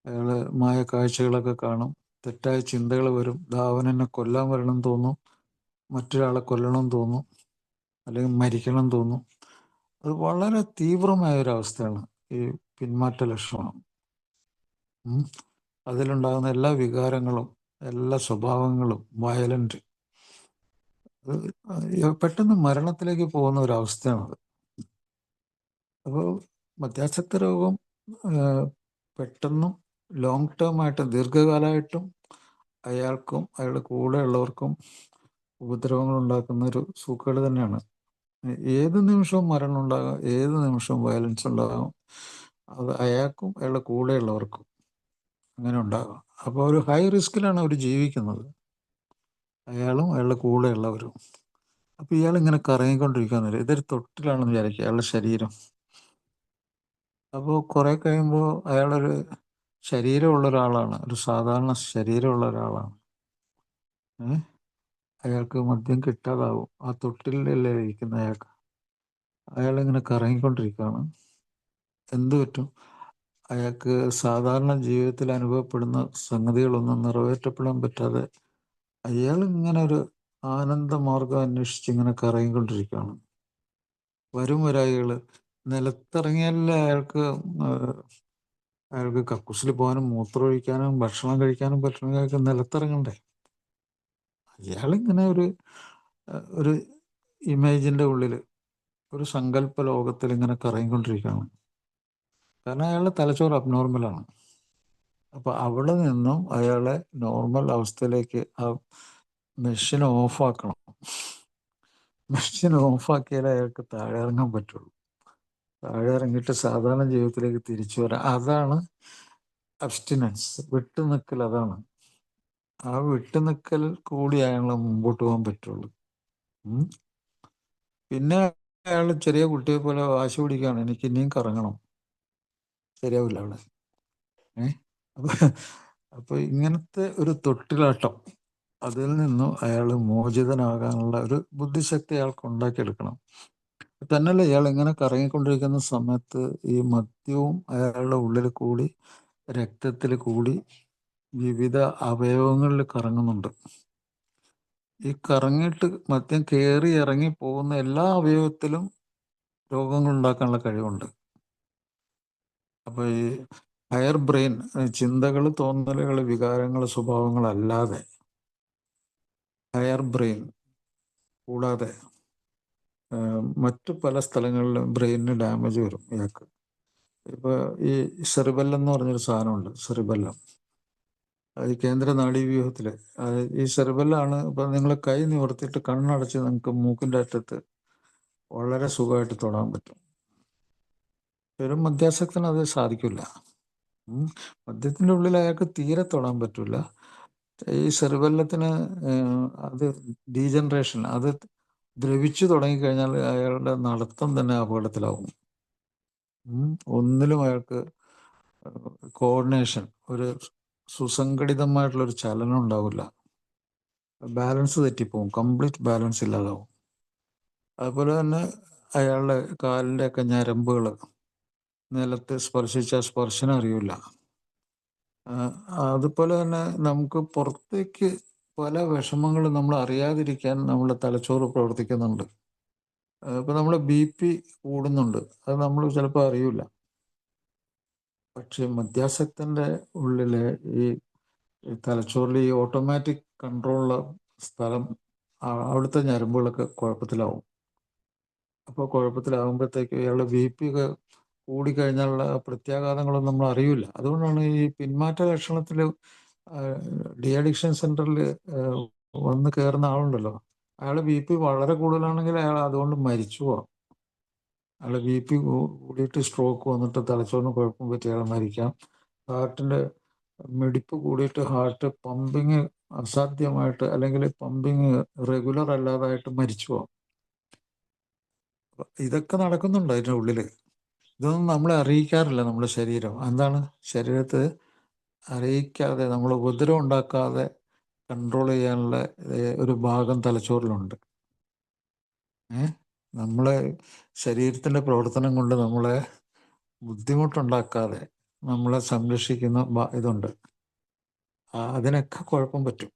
അയാൾ മായ കാഴ്ചകളൊക്കെ കാണും, തെറ്റായ ചിന്തകൾ വരും, അവൻ എന്നെ കൊല്ലാൻ വരണം തോന്നും, മറ്റൊരാളെ കൊല്ലണം തോന്നും, അല്ലെങ്കിൽ മരിക്കണം തോന്നും. അത് വളരെ തീവ്രമായ ഒരവസ്ഥയാണ് ഈ പിന്മാറ്റ ലക്ഷണം. അതിലുണ്ടാകുന്ന എല്ലാ വികാരങ്ങളും, എല്ലാ സ്വഭാവങ്ങളും വയലൻ്റ്, പെട്ടെന്ന് മരണത്തിലേക്ക് പോകുന്ന ഒരവസ്ഥയാണത്. അപ്പോൾ മദ്യാസക്ത രോഗം പെട്ടെന്നും ലോങ് ടേം ആയിട്ടും ദീർഘകാലമായിട്ടും അയാൾക്കും അയാളുടെ കൂടെ ഉള്ളവർക്കും ഉപദ്രവങ്ങൾ ഉണ്ടാക്കുന്ന ഒരു സൂക്കേട് തന്നെയാണ്. ഏത് നിമിഷവും മരണം ഉണ്ടാകാം, ഏത് നിമിഷവും വയലൻസ് ഉണ്ടാകാം. അത് അയാൾക്കും അയാളുടെ കൂടെയുള്ളവർക്കും അങ്ങനെ ഉണ്ടാകാം. അപ്പോൾ ഒരു ഹൈ റിസ്കിലാണ് അവർ ജീവിക്കുന്നത്, അയാളും അയാളുടെ കൂടെയുള്ളവരും. അപ്പോൾ ഇയാളിങ്ങനെ കറങ്ങിക്കൊണ്ടിരിക്കുകയെന്നില്ല. ഇതൊരു തൊട്ടിലാണെന്ന് വിചാരിക്കുക അയാളുടെ ശരീരം. അപ്പോൾ കുറേ കഴിയുമ്പോൾ അയാളൊരു ശരീരമുള്ള ഒരാളാണ്, ഒരു സാധാരണ ശരീരമുള്ള ഒരാളാണ്. അയാൾക്ക് മദ്യം കിട്ടാതാവും. ആ തൊട്ടിലല്ലേ ഇരിക്കുന്ന അയാളിങ്ങനെ കറങ്ങിക്കൊണ്ടിരിക്കുകയാണ്. എന്തു പറ്റും? അയാൾക്ക് സാധാരണ ജീവിതത്തിൽ അനുഭവപ്പെടുന്ന സംഗതികളൊന്നും നിറവേറ്റപ്പെടാൻ പറ്റാതെ അയാൾ ഇങ്ങനെ ഒരു ആനന്ദമാർഗം അന്വേഷിച്ച് ഇങ്ങനെ കറങ്ങിക്കൊണ്ടിരിക്കുകയാണ്. വരും വരായികൾ നിലത്തിറങ്ങിയാലേ അയാൾക്ക് കക്കൂസിൽ പോകാനും മൂത്രമൊഴിക്കാനും ഭക്ഷണം കഴിക്കാനും പറ്റണമെങ്കിൽ അയാൾക്ക് നിലത്തിറങ്ങണ്ടേ. അയാളിങ്ങനെ ഒരു ഇമേജിൻ്റെ ഉള്ളിൽ, ഒരു സങ്കല്പ ലോകത്തിൽ ഇങ്ങനെ കറങ്ങിക്കൊണ്ടിരിക്കുകയാണ്. കാരണം അയാളുടെ തലച്ചോറ് അബ്നോർമലാണ്. അപ്പോൾ അവിടെ നിന്നും അയാളെ നോർമൽ അവസ്ഥയിലേക്ക് ആ മെഷീൻ ഓഫാക്കണം. മെഷീൻ ഓഫാക്കിയാലേ അയാൾക്ക് താഴെ ഇറങ്ങാൻ പറ്റുള്ളൂ. താഴെ ഇറങ്ങിയിട്ട് സാധാരണ ജീവിതത്തിലേക്ക് തിരിച്ചു വരാം. അതാണ് അബ്സ്റ്റിനൻസ്, വിട്ടുനിൽക്കൽ. അതാണ് ആ വിട്ടുനിൽക്കൽ കൂടി അയാൾ മുമ്പോട്ട് പോകാൻ പറ്റുള്ളൂ. പിന്നെ അയാൾ ചെറിയ കുട്ടിയെ പോലെ വാശി പിടിക്കുകയാണ്, എനിക്ക് ഇനിയും കറങ്ങണം. ശരിയാവില്ല അവിടെ. അപ്പോൾ ഇങ്ങനത്തെ ഒരു തൊട്ടിലാട്ടം, അതിൽ നിന്നും അയാൾ മോചിതനാകാനുള്ള ഒരു ബുദ്ധിശക്തി അയാൾക്ക് ഉണ്ടാക്കിയെടുക്കണം. തന്നെയല്ല, ഇയാൾ ഇങ്ങനെ കറങ്ങിക്കൊണ്ടിരിക്കുന്ന സമയത്ത് ഈ മദ്യവും അയാളുടെ ഉള്ളിൽ കൂടി, രക്തത്തിൽ കൂടി വിവിധ അവയവങ്ങളിൽ കറങ്ങുന്നുണ്ട്. ഈ കറങ്ങിയിട്ട് മദ്യം കയറി ഇറങ്ങി പോകുന്ന എല്ലാ അവയവത്തിലും രോഗങ്ങൾ ഉണ്ടാക്കാനുള്ള കഴിവുണ്ട്. അപ്പോൾ ഈ ഹയർ ബ്രെയിൻ, ചിന്തകൾ, തോന്നലുകൾ, വികാരങ്ങൾ, സ്വഭാവങ്ങളല്ലാതെ ഹയർ ബ്രെയിൻ കൂടാതെ മറ്റു പല സ്ഥലങ്ങളിലും ബ്രെയിനിന് ഡാമേജ് വരും ഇയാൾക്ക്. ഇപ്പോൾ ഈ സെറിബെല്ലം എന്ന് പറഞ്ഞൊരു സാധനമുണ്ട്. സെറിബെല്ലം, ഈ കേന്ദ്ര നാഡീവ്യൂഹത്തിൽ ഈ സെറിബെല്ലാണ്. ഇപ്പം നിങ്ങൾ കൈ നിവർത്തിയിട്ട് കണ്ണടച്ച് നിങ്ങൾക്ക് മൂക്കിൻ്റെ അറ്റത്ത് വളരെ സുഖമായിട്ട് തൊടാൻ പറ്റും. ഒരു മദ്യാസക്തന് അത് സാധിക്കില്ല. മദ്യത്തിൻ്റെ ഉള്ളിൽ അയാൾക്ക് തീരെ തൊടാൻ പറ്റില്ല. ഈ സെറിബെല്ലത്തിന് അത് ഡീജനറേഷൻ, അത് ദ്രവിച്ചു തുടങ്ങിക്കഴിഞ്ഞാൽ അയാളുടെ നടത്തം തന്നെ അപകടത്തിലാവും. ഒന്നിലും അയാൾക്ക് കോർഡിനേഷൻ, ഒരു സുസംഘടിതമായിട്ടുള്ളൊരു ചലനം ഉണ്ടാവില്ല. ബാലൻസ് തെറ്റിപ്പോവും, കംപ്ലീറ്റ് ബാലൻസ് ഇല്ലാതാവും. അതുപോലെ തന്നെ അയാളുടെ കാലിൻ്റെയൊക്കെ ഞരമ്പുകൾ നിലത്ത് സ്പർശിച്ചാൽ സ്പർശനം അറിയില്ല. അതുപോലെ തന്നെ നമുക്ക് പുറത്തേക്ക് പല വിഷമങ്ങളും നമ്മൾ അറിയാതിരിക്കാൻ നമ്മുടെ തലച്ചോറ് പ്രവർത്തിക്കുന്നുണ്ട്. ഇപ്പം നമ്മുടെ BP കൂടുന്നുണ്ട്, അത് നമ്മൾ ചിലപ്പോൾ അറിയില്ല. പക്ഷെ മദ്യാസക്തൻ്റെ ഉള്ളിലെ ഈ തലച്ചോറിൽ ഈ ഓട്ടോമാറ്റിക് കൺട്രോളുള്ള സ്ഥലം, അവിടുത്തെ ഞരമ്പുകളൊക്കെ കുഴപ്പത്തിലാവും. അപ്പോൾ കുഴപ്പത്തിലാകുമ്പോഴത്തേക്ക് ഇയാളുടെ BP ഒക്കെ കൂടിക്കഴിഞ്ഞാലുള്ള പ്രത്യാഘാതങ്ങളൊന്നും നമ്മൾ അറിയില്ല. അതുകൊണ്ടാണ് ഈ പിന്മാറ്റ ലക്ഷണത്തിൽ ഡി അഡിക്ഷൻ സെൻ്ററിൽ വന്ന് കയറുന്ന ആളുണ്ടല്ലോ, അയാൾ BP വളരെ കൂടുതലാണെങ്കിൽ അയാൾ അതുകൊണ്ട് മരിച്ചു പോകാം. അയാൾ BP കൂടിയിട്ട് സ്ട്രോക്ക് വന്നിട്ട് തലച്ചോറിന് കുഴപ്പം പറ്റി അയാൾ മരിക്കാം. ഹാർട്ടിൻ്റെ മിടിപ്പ് കൂടിയിട്ട് ഹാർട്ട് പമ്പിങ് അസാധ്യമായിട്ട്, അല്ലെങ്കിൽ പമ്പിങ് റെഗുലർ അല്ലാതായിട്ട് മരിച്ചു പോകാം. ഇതൊക്കെ നടക്കുന്നുണ്ട് അതിൻ്റെ ഉള്ളിൽ. ഇതൊന്നും നമ്മളെ അറിയിക്കാറില്ല നമ്മുടെ ശരീരം. എന്താണ് ശരീരത്തെ അറിയിക്കാതെ, നമ്മൾ ഉപദ്രവം ഉണ്ടാക്കാതെ കൺട്രോൾ ചെയ്യാനുള്ള ഒരു ഭാഗം തലച്ചോറിലുണ്ട്. നമ്മളെ ശരീരത്തിൻ്റെ പ്രവർത്തനം കൊണ്ട് നമ്മളെ ബുദ്ധിമുട്ടുണ്ടാക്കാതെ നമ്മളെ സംരക്ഷിക്കുന്ന ഇതുണ്ട്. അതിനൊക്കെ കുഴപ്പം പറ്റും.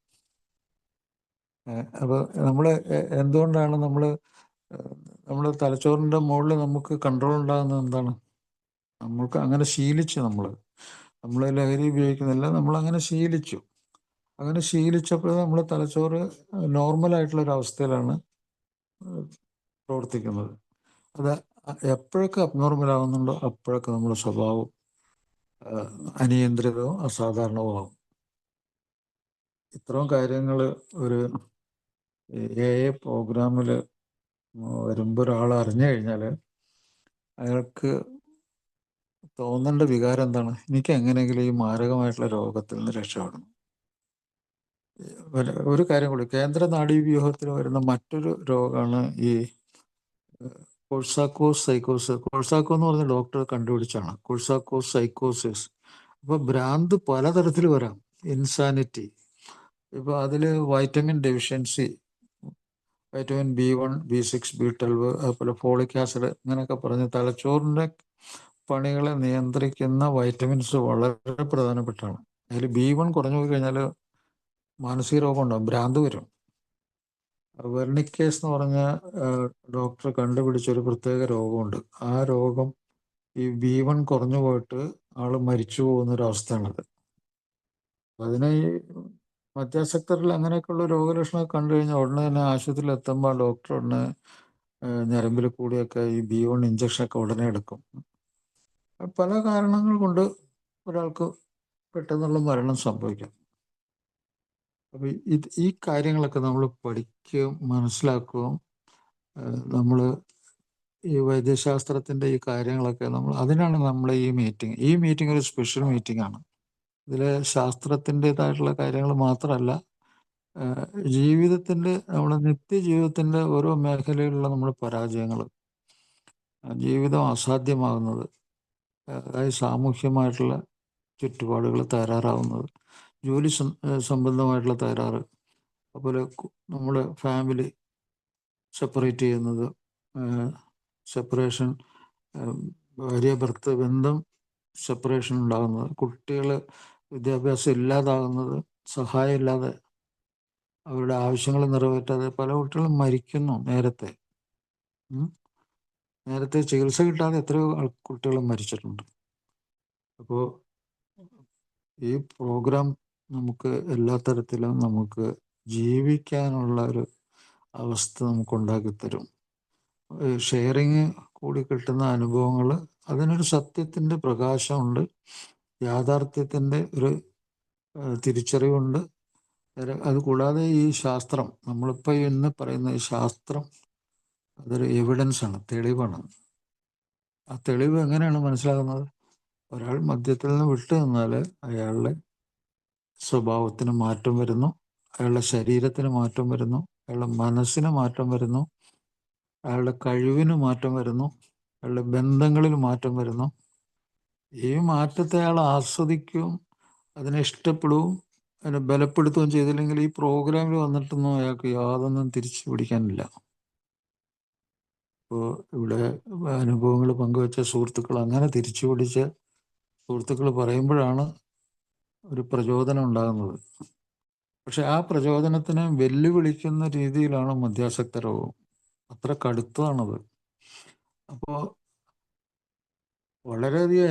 അപ്പോൾ നമ്മൾ എന്തുകൊണ്ടാണ് നമ്മൾ തലച്ചോറിൻ്റെ മുകളിൽ നമുക്ക് കൺട്രോൾ ഉണ്ടാകുന്നത്? എന്താണ്? നമ്മൾക്ക് അങ്ങനെ ശീലിച്ചു. നമ്മൾ ലഹരി ഉപയോഗിക്കുന്നില്ല, നമ്മളങ്ങനെ ശീലിച്ചു. അങ്ങനെ ശീലിച്ചപ്പോൾ നമ്മൾ തലച്ചോറ് നോർമലായിട്ടുള്ളൊരവസ്ഥയിലാണ് പ്രവർത്തിക്കുന്നത്. അത് എപ്പോഴൊക്കെ അബ്നോർമൽ ആകുന്നുണ്ടോ അപ്പോഴൊക്കെ നമ്മുടെ സ്വഭാവം അനിയന്ത്രിതവും അസാധാരണവുമാകും. ഇത്രയും കാര്യങ്ങൾ ഒരു AI പ്രോഗ്രാമിൽ വരുമ്പോൾ ഒരാൾ അറിഞ്ഞു കഴിഞ്ഞാൽ അയാൾക്ക് തോന്നേണ്ട വികാരം എന്താണ്? എനിക്ക് എങ്ങനെയെങ്കിലും ഈ മാരകമായിട്ടുള്ള രോഗത്തിൽ നിന്ന് രക്ഷപ്പെടണം. ഒരു കാര്യം കൂടി, കേന്ദ്ര നാഡീവ്യൂഹത്തിൽ വരുന്ന മറ്റൊരു രോഗമാണ് ഈ കൊഴ്സാക്കോസ് സൈക്കോസിസ്. കൊഴ്സാക്കോ എന്ന് പറഞ്ഞ ഡോക്ടർ കണ്ടുപിടിച്ചാണ് കൊഴ്സാക്കോസ് സൈക്കോസിസ്. അപ്പോൾ ഭ്രാന്ത് പലതരത്തിൽ വരാം, ഇൻസാനിറ്റി. ഇപ്പോൾ അതിൽ vitamin deficiency, vitamin B1, B6, B12, അതുപോലെ ഫോളിക് ആസിഡ്, ഇങ്ങനെയൊക്കെ പറഞ്ഞ് തലച്ചോറിൻ്റെ പണികളെ നിയന്ത്രിക്കുന്ന വൈറ്റമിൻസ് വളരെ പ്രധാനപ്പെട്ടാണ്. അതിൽ B1 കുറഞ്ഞു പോയി കഴിഞ്ഞാൽ മാനസിക രോഗം ഉണ്ടാകും, ഭ്രാന്ത് വരും. വെർണിക്കേസ് എന്ന് പറഞ്ഞ ഡോക്ടർ കണ്ടുപിടിച്ച ഒരു പ്രത്യേക രോഗമുണ്ട്. ആ രോഗം ഈ B1 കുറഞ്ഞു പോയിട്ട് ആൾ മരിച്ചു പോകുന്നൊരവസ്ഥയാണത്. അതിനെ ഈ മദ്യാസക്തരിൽ അങ്ങനെയൊക്കെയുള്ള രോഗലക്ഷണമൊക്കെ കണ്ടു കഴിഞ്ഞാൽ ഉടനെ തന്നെ ആശുപത്രിയിൽ എത്തുമ്പോൾ ഡോക്ടർ ഉടനെ ഞരമ്പിൽ കൂടിയൊക്കെ ഈ B1 ഇഞ്ചക്ഷനൊക്കെ ഉടനെ എടുക്കും. പല കാരണങ്ങൾ കൊണ്ട് ഒരാൾക്ക് പെട്ടെന്നുള്ള മരണം സംഭവിക്കാം. അപ്പോൾ ഈ കാര്യങ്ങളൊക്കെ നമ്മൾ പഠിക്കുകയും മനസ്സിലാക്കുകയും നമ്മൾ ഈ വൈദ്യശാസ്ത്രത്തിൻ്റെ ഈ കാര്യങ്ങളൊക്കെ അതിനാണ് നമ്മൾ ഈ മീറ്റിംഗ് ഒരു സ്പെഷ്യൽ മീറ്റിംഗ് ആണ്. ഇതിൽ ശാസ്ത്രത്തിൻ്റെതായിട്ടുള്ള കാര്യങ്ങൾ മാത്രമല്ല, ജീവിതത്തിൻ്റെ, നമ്മുടെ നിത്യജീവിതത്തിൻ്റെ ഓരോ മേഖലയിലുള്ള നമ്മുടെ പരാജയങ്ങൾ, ജീവിതം അസാധ്യമാകുന്നത്, അതായത് സാമൂഹ്യമായിട്ടുള്ള ചുറ്റുപാടുകൾ തകരാറാവുന്നത്, ജോലി സംബന്ധമായിട്ടുള്ള തകരാറ്, അതുപോലെ നമ്മുടെ ഫാമിലി സെപ്പറേറ്റ് ചെയ്യുന്നത്, സെപ്പറേഷൻ, ഭാര്യ ഭർത്തൃ ബന്ധം സെപ്പറേഷൻ ഉണ്ടാകുന്നത്, കുട്ടികൾ വിദ്യാഭ്യാസം ഇല്ലാതാകുന്നത്, സഹായം ഇല്ലാതെ അവരുടെ ആവശ്യങ്ങൾ നിറവേറ്റാതെ പല കുട്ടികളും മരിക്കുന്നു. നേരത്തെ ചികിത്സ കിട്ടാതെ എത്രയോ കുട്ടികൾ മരിച്ചിട്ടുണ്ട്. അപ്പോൾ ഈ പ്രോഗ്രാം നമുക്ക് എല്ലാ തരത്തിലും നമുക്ക് ജീവിക്കാനുള്ള ഒരു അവസ്ഥ നമുക്ക് ഉണ്ടാക്കി തരും. ഷെയറിങ് കൂടി കിട്ടുന്ന അനുഭവങ്ങൾ, അതിനൊരു സത്യത്തിൻ്റെ പ്രകാശമുണ്ട്, യാഥാർത്ഥ്യത്തിൻ്റെ ഒരു തിരിച്ചറിവുണ്ട്. അതുകൂടാതെ ഈ ശാസ്ത്രം, നമ്മളിപ്പോൾ ഇന്ന് പറയുന്ന ഈ ശാസ്ത്രം, അതൊരു എവിഡൻസാണ്, തെളിവാണ്. ആ തെളിവ് എങ്ങനെയാണ് മനസ്സിലാകുന്നത്? ഒരാൾ മദ്യത്തിൽ നിന്ന് വിട്ടു നിന്നാൽ അയാളുടെ സ്വഭാവത്തിന് മാറ്റം വരുന്നു, അയാളുടെ ശരീരത്തിന് മാറ്റം വരുന്നു, അയാളുടെ മനസ്സിന് മാറ്റം വരുന്നു, അയാളുടെ കഴിവിന് മാറ്റം വരുന്നു, അയാളുടെ ബന്ധങ്ങളിൽ മാറ്റം വരുന്നു. ഈ മാറ്റത്തെ അയാൾ ആസ്വദിക്കുകയും അതിനെ ഇഷ്ടപ്പെടുകയും അതിനെ ബലപ്പെടുത്തുകയും ചെയ്തില്ലെങ്കിൽ ഈ പ്രോഗ്രാമിൽ വന്നിട്ടൊന്നും അയാൾക്ക് യാതൊന്നും തിരിച്ചു പിടിക്കാനില്ല. ഇപ്പോൾ ഇവിടെ അനുഭവങ്ങൾ പങ്കുവെച്ച സുഹൃത്തുക്കൾ, അങ്ങനെ തിരിച്ചു പിടിച്ച സുഹൃത്തുക്കൾ പറയുമ്പോഴാണ് ഒരു പ്രചോദനം ഉണ്ടാകുന്നത്. പക്ഷെ ആ പ്രചോദനത്തിനെ വെല്ലുവിളിക്കുന്ന രീതിയിലാണ് മദ്യാസക്ത രോഗം. അത്ര കടുത്തതാണത്. അപ്പോൾ വളരെയധികം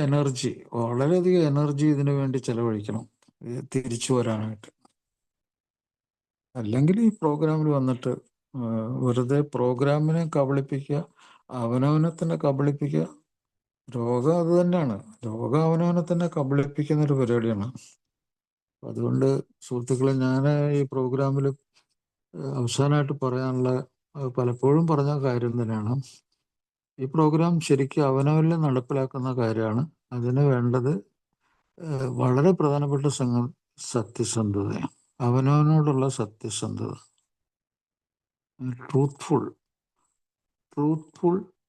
എനർജി ഇതിനു വേണ്ടി ചെലവഴിക്കണം തിരിച്ചു വരാനായിട്ട്. അല്ലെങ്കിൽ ഈ പ്രോഗ്രാമിൽ വന്നിട്ട് വെറുതെ പ്രോഗ്രാമിനെ കബളിപ്പിക്കുക, അവനവനെ തന്നെ കബളിപ്പിക്കുക. രോഗം അത് തന്നെയാണ്. രോഗം അവനവനെ തന്നെ കബളിപ്പിക്കുന്ന ഒരു പരിപാടിയാണ്. അതുകൊണ്ട് സുഹൃത്തുക്കളെ, ഞാൻ ഈ പ്രോഗ്രാമിൽ അവസാനമായിട്ട് പറയാനുള്ള, പലപ്പോഴും പറഞ്ഞ കാര്യം തന്നെയാണ്, ഈ പ്രോഗ്രാം ശരിക്കും അവനവനിൽ നടപ്പിലാക്കുന്ന കാര്യമാണ്. അതിന് വേണ്ടത് വളരെ പ്രധാനപ്പെട്ട സത്യസന്ധതയാണ്. അവനവനോടുള്ള സത്യസന്ധത. Truthful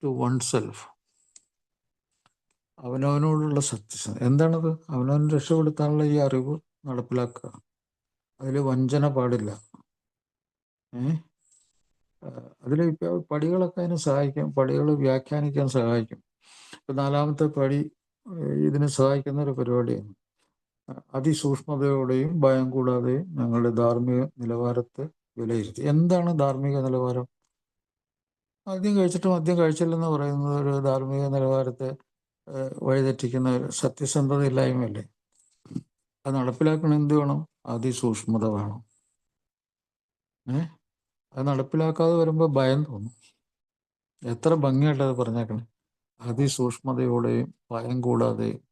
to oneself. അവനവനോടുള്ള സത്യസന്ധത എന്താണത്? അവനവനെ രക്ഷപ്പെടുത്താനുള്ള ഈ അറിവ് നടപ്പിലാക്കുക. അതിൽ വഞ്ചന പാടില്ല. അതിൽ പടികളൊക്കെ അതിന് സഹായിക്കും. പടികൾ വ്യാഖ്യാനിക്കാൻ സഹായിക്കും. ഇപ്പം 4-ാമത്തെ പടി ഇതിന് സഹായിക്കുന്ന ഒരു പരിപാടിയാണ്. അതിസൂക്ഷ്മതയോടെയും ഭയം കൂടാതെയും ഞങ്ങളുടെ ധാർമ്മിക നിലവാരത്തെ വിലയിരുത്തി. എന്താണ് ധാർമ്മിക നിലവാരം? മദ്യം കഴിച്ചിട്ട് മദ്യം കഴിച്ചില്ലെന്ന് പറയുന്നത് ഒരു ധാർമ്മിക നിലവാരത്തെ വഴിതെറ്റിക്കുന്ന സത്യസന്ധത ഇല്ലായ്മയല്ലേ? അത് നടപ്പിലാക്കണം എന്ത് വേണം? അതിസൂക്ഷ്മത വേണം. അത് നടപ്പിലാക്കാതെ വരുമ്പോൾ ഭയം തോന്നും. എത്ര ഭംഗിയായിട്ടത് പറഞ്ഞേക്കണം. അതിസൂക്ഷ്മതയോടെയും ഭയം കൂടാതെയും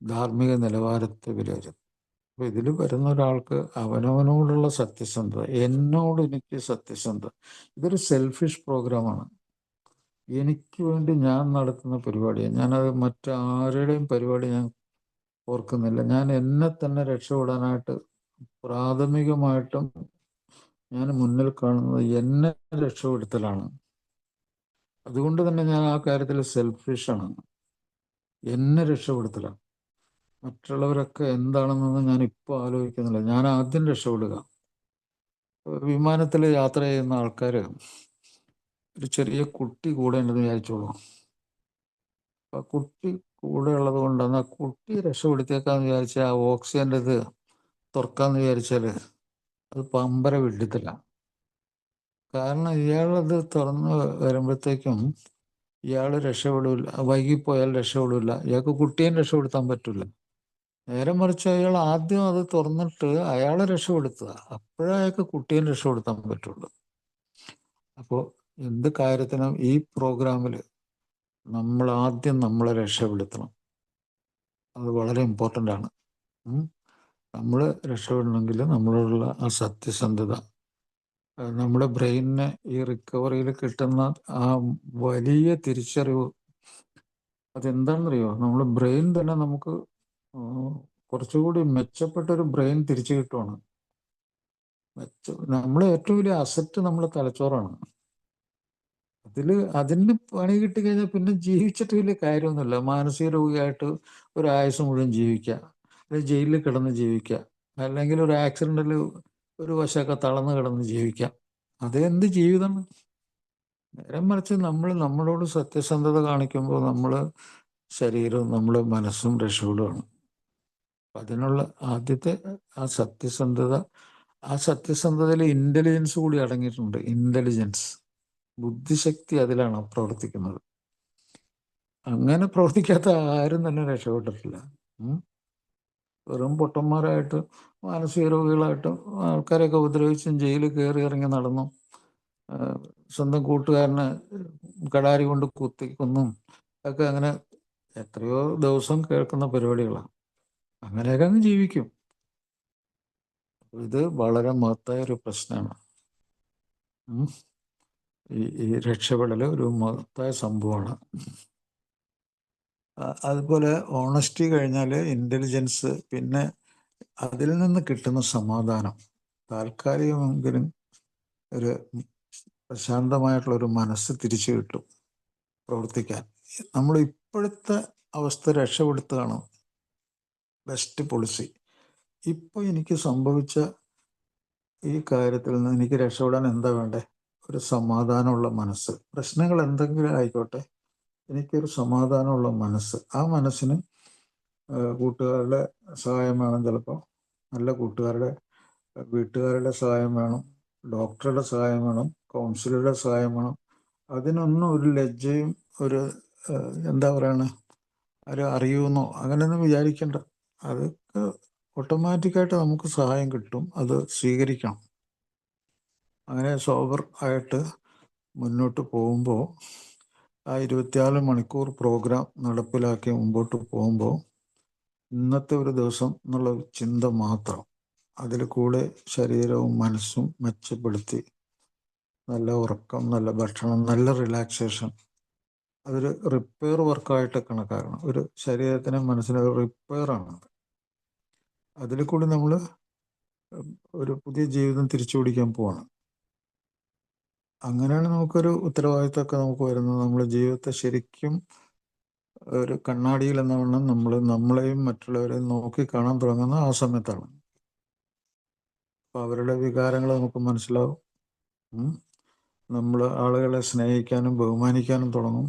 ധാർമ്മിക നിലവാരത്തെ വിലയിരുത്തും. അപ്പോൾ ഇതിൽ വരുന്ന ഒരാൾക്ക് അവനവനോടുള്ള സത്യസന്ധത, എനിക്ക് സത്യസന്ധത. ഇതൊരു സെൽഫിഷ് പ്രോഗ്രാമാണ്. എനിക്ക് വേണ്ടി ഞാൻ നടത്തുന്ന പരിപാടിയാണ്. ഞാനത് മറ്റാരുടെയും പരിപാടി ഞാൻ ഓർക്കുന്നില്ല. ഞാൻ എന്നെ തന്നെ രക്ഷപ്പെടാനായിട്ട് പ്രാഥമികമായിട്ടും ഞാൻ മുന്നിൽ കാണുന്നത് എന്നെ രക്ഷപ്പെടുത്തലാണ്. അതുകൊണ്ട് തന്നെ ഞാൻ ആ കാര്യത്തിൽ സെൽഫിഷാണ്. എന്നെ രക്ഷപ്പെടുത്തലാണ്. മറ്റുള്ളവരൊക്കെ എന്താണെന്നൊന്നും ഞാൻ ഇപ്പോൾ ആലോചിക്കുന്നില്ല. ഞാൻ ആദ്യം രക്ഷപ്പെടുക. വിമാനത്തിൽ യാത്ര ചെയ്യുന്ന ആൾക്കാർ ഒരു ചെറിയ കുട്ടി കൂടെ ഉണ്ടെന്ന് വിചാരിച്ചോളൂ. ആ കുട്ടി കൂടെ ഉള്ളത് കൊണ്ടാണ് ആ കുട്ടി രക്ഷപ്പെടുത്തിയേക്കാന്ന് വിചാരിച്ചാൽ ആ ഓക്സിജൻ്റെ ഇത് തുറക്കാന്ന് വിചാരിച്ചാൽ അത് പമ്പര വിട്ടിട്ടില്ല. കാരണം ഇയാളത് തുറന്ന് വരുമ്പോഴത്തേക്കും ഇയാൾ രക്ഷപ്പെടില്ല. വൈകിപ്പോയാൽ രക്ഷപ്പെടില്ല. ഇയാൾക്ക് കുട്ടിയും രക്ഷപ്പെടുത്താൻ പറ്റില്ല. നേരെ മറിച്ച് അയാൾ ആദ്യം അത് തുറന്നിട്ട് അയാളെ രക്ഷപ്പെടുത്തുക. അപ്പോഴേ അയാൾക്ക് കുട്ടിയെ രക്ഷപ്പെടുത്താൻ പറ്റുള്ളൂ. അപ്പോൾ എന്ത് കാര്യത്തിനും ഈ പ്രോഗ്രാമിൽ നമ്മൾ ആദ്യം നമ്മളെ രക്ഷപ്പെടുത്തണം. അത് വളരെ ഇമ്പോർട്ടൻ്റ് ആണ്. നമ്മൾ രക്ഷപ്പെടണമെങ്കിൽ നമ്മളോടുള്ള ആ സത്യസന്ധത, നമ്മുടെ ബ്രെയിനിന് ഈ റിക്കവറിയിൽ കിട്ടുന്ന ആ വലിയ തിരിച്ചറിവ്, അതെന്താണെന്നറിയോ? നമ്മുടെ ബ്രെയിൻ തന്നെ നമുക്ക് കുറച്ചുകൂടി മെച്ചപ്പെട്ടൊരു ബ്രെയിൻ തിരിച്ചു കിട്ടുവാണ്. നമ്മളെ ഏറ്റവും വലിയ അസറ്റ് നമ്മളെ തലച്ചോറാണ്. അതിന് പണി കിട്ടിക്കഴിഞ്ഞാൽ പിന്നെ ജീവിച്ചിട്ട് വലിയ കാര്യമൊന്നുമില്ല. മാനസിക രോഗിയായിട്ട് ഒരു ആയുസ് മുഴുവൻ ജീവിക്കുക, അല്ലെങ്കിൽ ജയിലിൽ കിടന്ന് ജീവിക്കുക, അല്ലെങ്കിൽ ഒരു ആക്സിഡൻറ്റിൽ ഒരു വശമൊക്കെ തളർന്ന് കിടന്ന് ജീവിക്കാം. അതെന്ത് ജീവിതം? നേരെ മറിച്ച് നമ്മൾ നമ്മളോട് സത്യസന്ധത കാണിക്കുമ്പോൾ നമ്മൾ ശരീരവും നമ്മൾ മനസ്സും രക്ഷപ്പെടുകയാണ്. അതിനുള്ള ആദ്യത്തെ ആ സത്യസന്ധതയിൽ ഇൻ്റലിജൻസ് കൂടി അടങ്ങിയിട്ടുണ്ട്. ഇൻ്റലിജൻസ്, ബുദ്ധിശക്തി അതിലാണ് പ്രവർത്തിക്കുന്നത്. അങ്ങനെ പ്രവർത്തിക്കാത്ത ആരും തന്നെ രക്ഷപ്പെട്ടിട്ടില്ല. വെറും പൊട്ടന്മാരായിട്ട് മാനസിക രോഗികളായിട്ട് ആൾക്കാരെയൊക്കെ ഉപദ്രവിച്ചും ജയിലിൽ കയറി ഇറങ്ങി നടന്നും സ്വന്തം കൂട്ടുകാരനെ കടാരി കൊണ്ട് കുത്തിക്കൊന്നും ഒക്കെ അങ്ങനെ എത്രയോ ദിവസം കേൾക്കുന്ന പരിപാടികളാണ്. അങ്ങനെയൊക്കെ അങ്ങ് ജീവിക്കും. ഇത് വളരെ മഹത്തായ ഒരു പ്രശ്നമാണ്. ഈ രക്ഷപ്പെടൽ ഒരു മഹത്തായ സംഭവമാണ്. അതുപോലെ ഓണസ്റ്റി കഴിഞ്ഞാൽ ഇൻ്റലിജൻസ്, പിന്നെ അതിൽ നിന്ന് കിട്ടുന്ന സമാധാനം, താൽക്കാലികമെങ്കിലും ഒരു പ്രശാന്തമായിട്ടുള്ളൊരു മനസ്സ് തിരിച്ചു കിട്ടും പ്രവർത്തിക്കാൻ. നമ്മൾ ഇപ്പോഴത്തെ അവസ്ഥ രക്ഷപ്പെടുത്തുകയാണ് ബെസ്റ്റ് പോളിസി. ഇപ്പോൾ എനിക്ക് സംഭവിച്ച ഈ കാര്യത്തിൽ നിന്ന് എനിക്ക് രക്ഷപ്പെടാൻ എന്താ വേണ്ടേ? ഒരു സമാധാനമുള്ള മനസ്സ്. പ്രശ്നങ്ങൾ എന്തെങ്കിലും ആയിക്കോട്ടെ, എനിക്കൊരു സമാധാനമുള്ള മനസ്സ്. ആ മനസ്സിന് കൂട്ടുകാരുടെ സഹായം വേണം. ചിലപ്പോൾ നല്ല കൂട്ടുകാരുടെ വീട്ടുകാരുടെ സഹായം വേണം, ഡോക്ടറുടെ സഹായം വേണം, കൗൺസിലറുടെ സഹായം വേണം. അതിനൊന്നും ഒരു ലജ്ജയും ഒരു എന്താ പറയണ ആരും അറിയുമെന്നോ അങ്ങനെയൊന്നും വിചാരിക്കേണ്ട. അതൊക്കെ ഓട്ടോമാറ്റിക്കായിട്ട് നമുക്ക് സഹായം കിട്ടും. അത് സ്വീകരിക്കണം. അങ്ങനെ സോബർ ആയിട്ട് മുന്നോട്ട് പോകുമ്പോൾ ആ 24 മണിക്കൂർ പ്രോഗ്രാം നടപ്പിലാക്കി മുമ്പോട്ട് പോകുമ്പോൾ ഇന്നത്തെ ഒരു ദിവസം എന്നുള്ള ചിന്ത മാത്രം, അതിൽ കൂടെ ശരീരവും മനസ്സും മെച്ചപ്പെടുത്തി നല്ല ഉറക്കം, നല്ല ഭക്ഷണം, നല്ല റിലാക്സേഷൻ, അതൊരു റിപ്പയർ വർക്കായിട്ട് കണക്കാക്കണം. ഒരു ശരീരത്തിനും മനസ്സിനും റിപ്പയറാണ്. അതിൽ കൂടി നമ്മൾ ഒരു പുതിയ ജീവിതം തിരിച്ചു പിടിക്കാൻ പോവാണ്. അങ്ങനെയാണ് നമുക്കൊരു ഉത്തരവാദിത്തമൊക്കെ നമുക്ക് വരുന്നത്. നമ്മുടെ ജീവിതത്തെ ശരിക്കും ഒരു കണ്ണാടിയിൽ എന്ന വണ്ണം നമ്മളെയും മറ്റുള്ളവരെയും നോക്കി കാണാൻ തുടങ്ങുന്ന ആ സമയത്താണ്. അപ്പം അവരുടെ വികാരങ്ങൾ നമുക്ക് മനസ്സിലാവും. നമ്മൾ ആളുകളെ സ്നേഹിക്കാനും ബഹുമാനിക്കാനും തുടങ്ങും.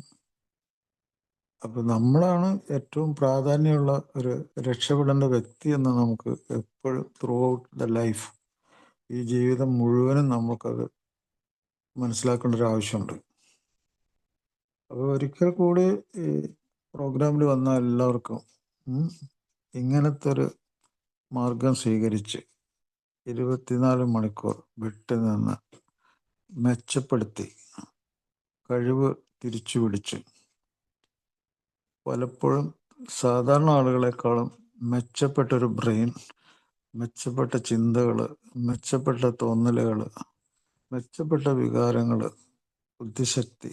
അപ്പം നമ്മളാണ് ഏറ്റവും പ്രാധാന്യമുള്ള ഒരു രക്ഷപ്പെടേണ്ട വ്യക്തി എന്ന് നമുക്ക് എപ്പോഴും ത്രൂ ഔട്ട് ദ ലൈഫ്, ഈ ജീവിതം മുഴുവനും നമുക്കത് മനസ്സിലാക്കേണ്ട ഒരു ആവശ്യമുണ്ട്. അപ്പോൾ ഒരിക്കൽ കൂടി ഈ പ്രോഗ്രാമിൽ വന്ന എല്ലാവർക്കും ഇങ്ങനത്തെ ഒരു മാർഗം സ്വീകരിച്ച് 24 മണിക്കൂർ വിട്ടു നിന്ന് മെച്ചപ്പെടുത്തി കഴിവ് തിരിച്ചു പിടിച്ച് പലപ്പോഴും സാധാരണ ആളുകളെക്കാളും മെച്ചപ്പെട്ടൊരു ബ്രെയിൻ, മെച്ചപ്പെട്ട ചിന്തകൾ, മെച്ചപ്പെട്ട തോന്നലുകൾ, മെച്ചപ്പെട്ട വികാരങ്ങൾ, ബുദ്ധിശക്തി,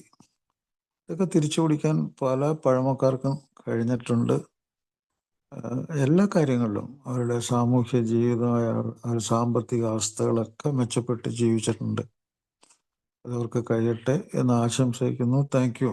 ഇതൊക്കെ തിരിച്ചു പിടിക്കാൻ പല പഴമക്കാർക്കും കഴിഞ്ഞിട്ടുണ്ട്. എല്ലാ കാര്യങ്ങളിലും അവരുടെ സാമൂഹ്യ ജീവിതമായ അവരുടെ സാമ്പത്തിക അവസ്ഥകളൊക്കെ മെച്ചപ്പെട്ട് ജീവിച്ചിട്ടുണ്ട്. അതവർക്ക് കഴിയട്ടെ എന്ന് ആശംസിക്കുന്നു. Thank you.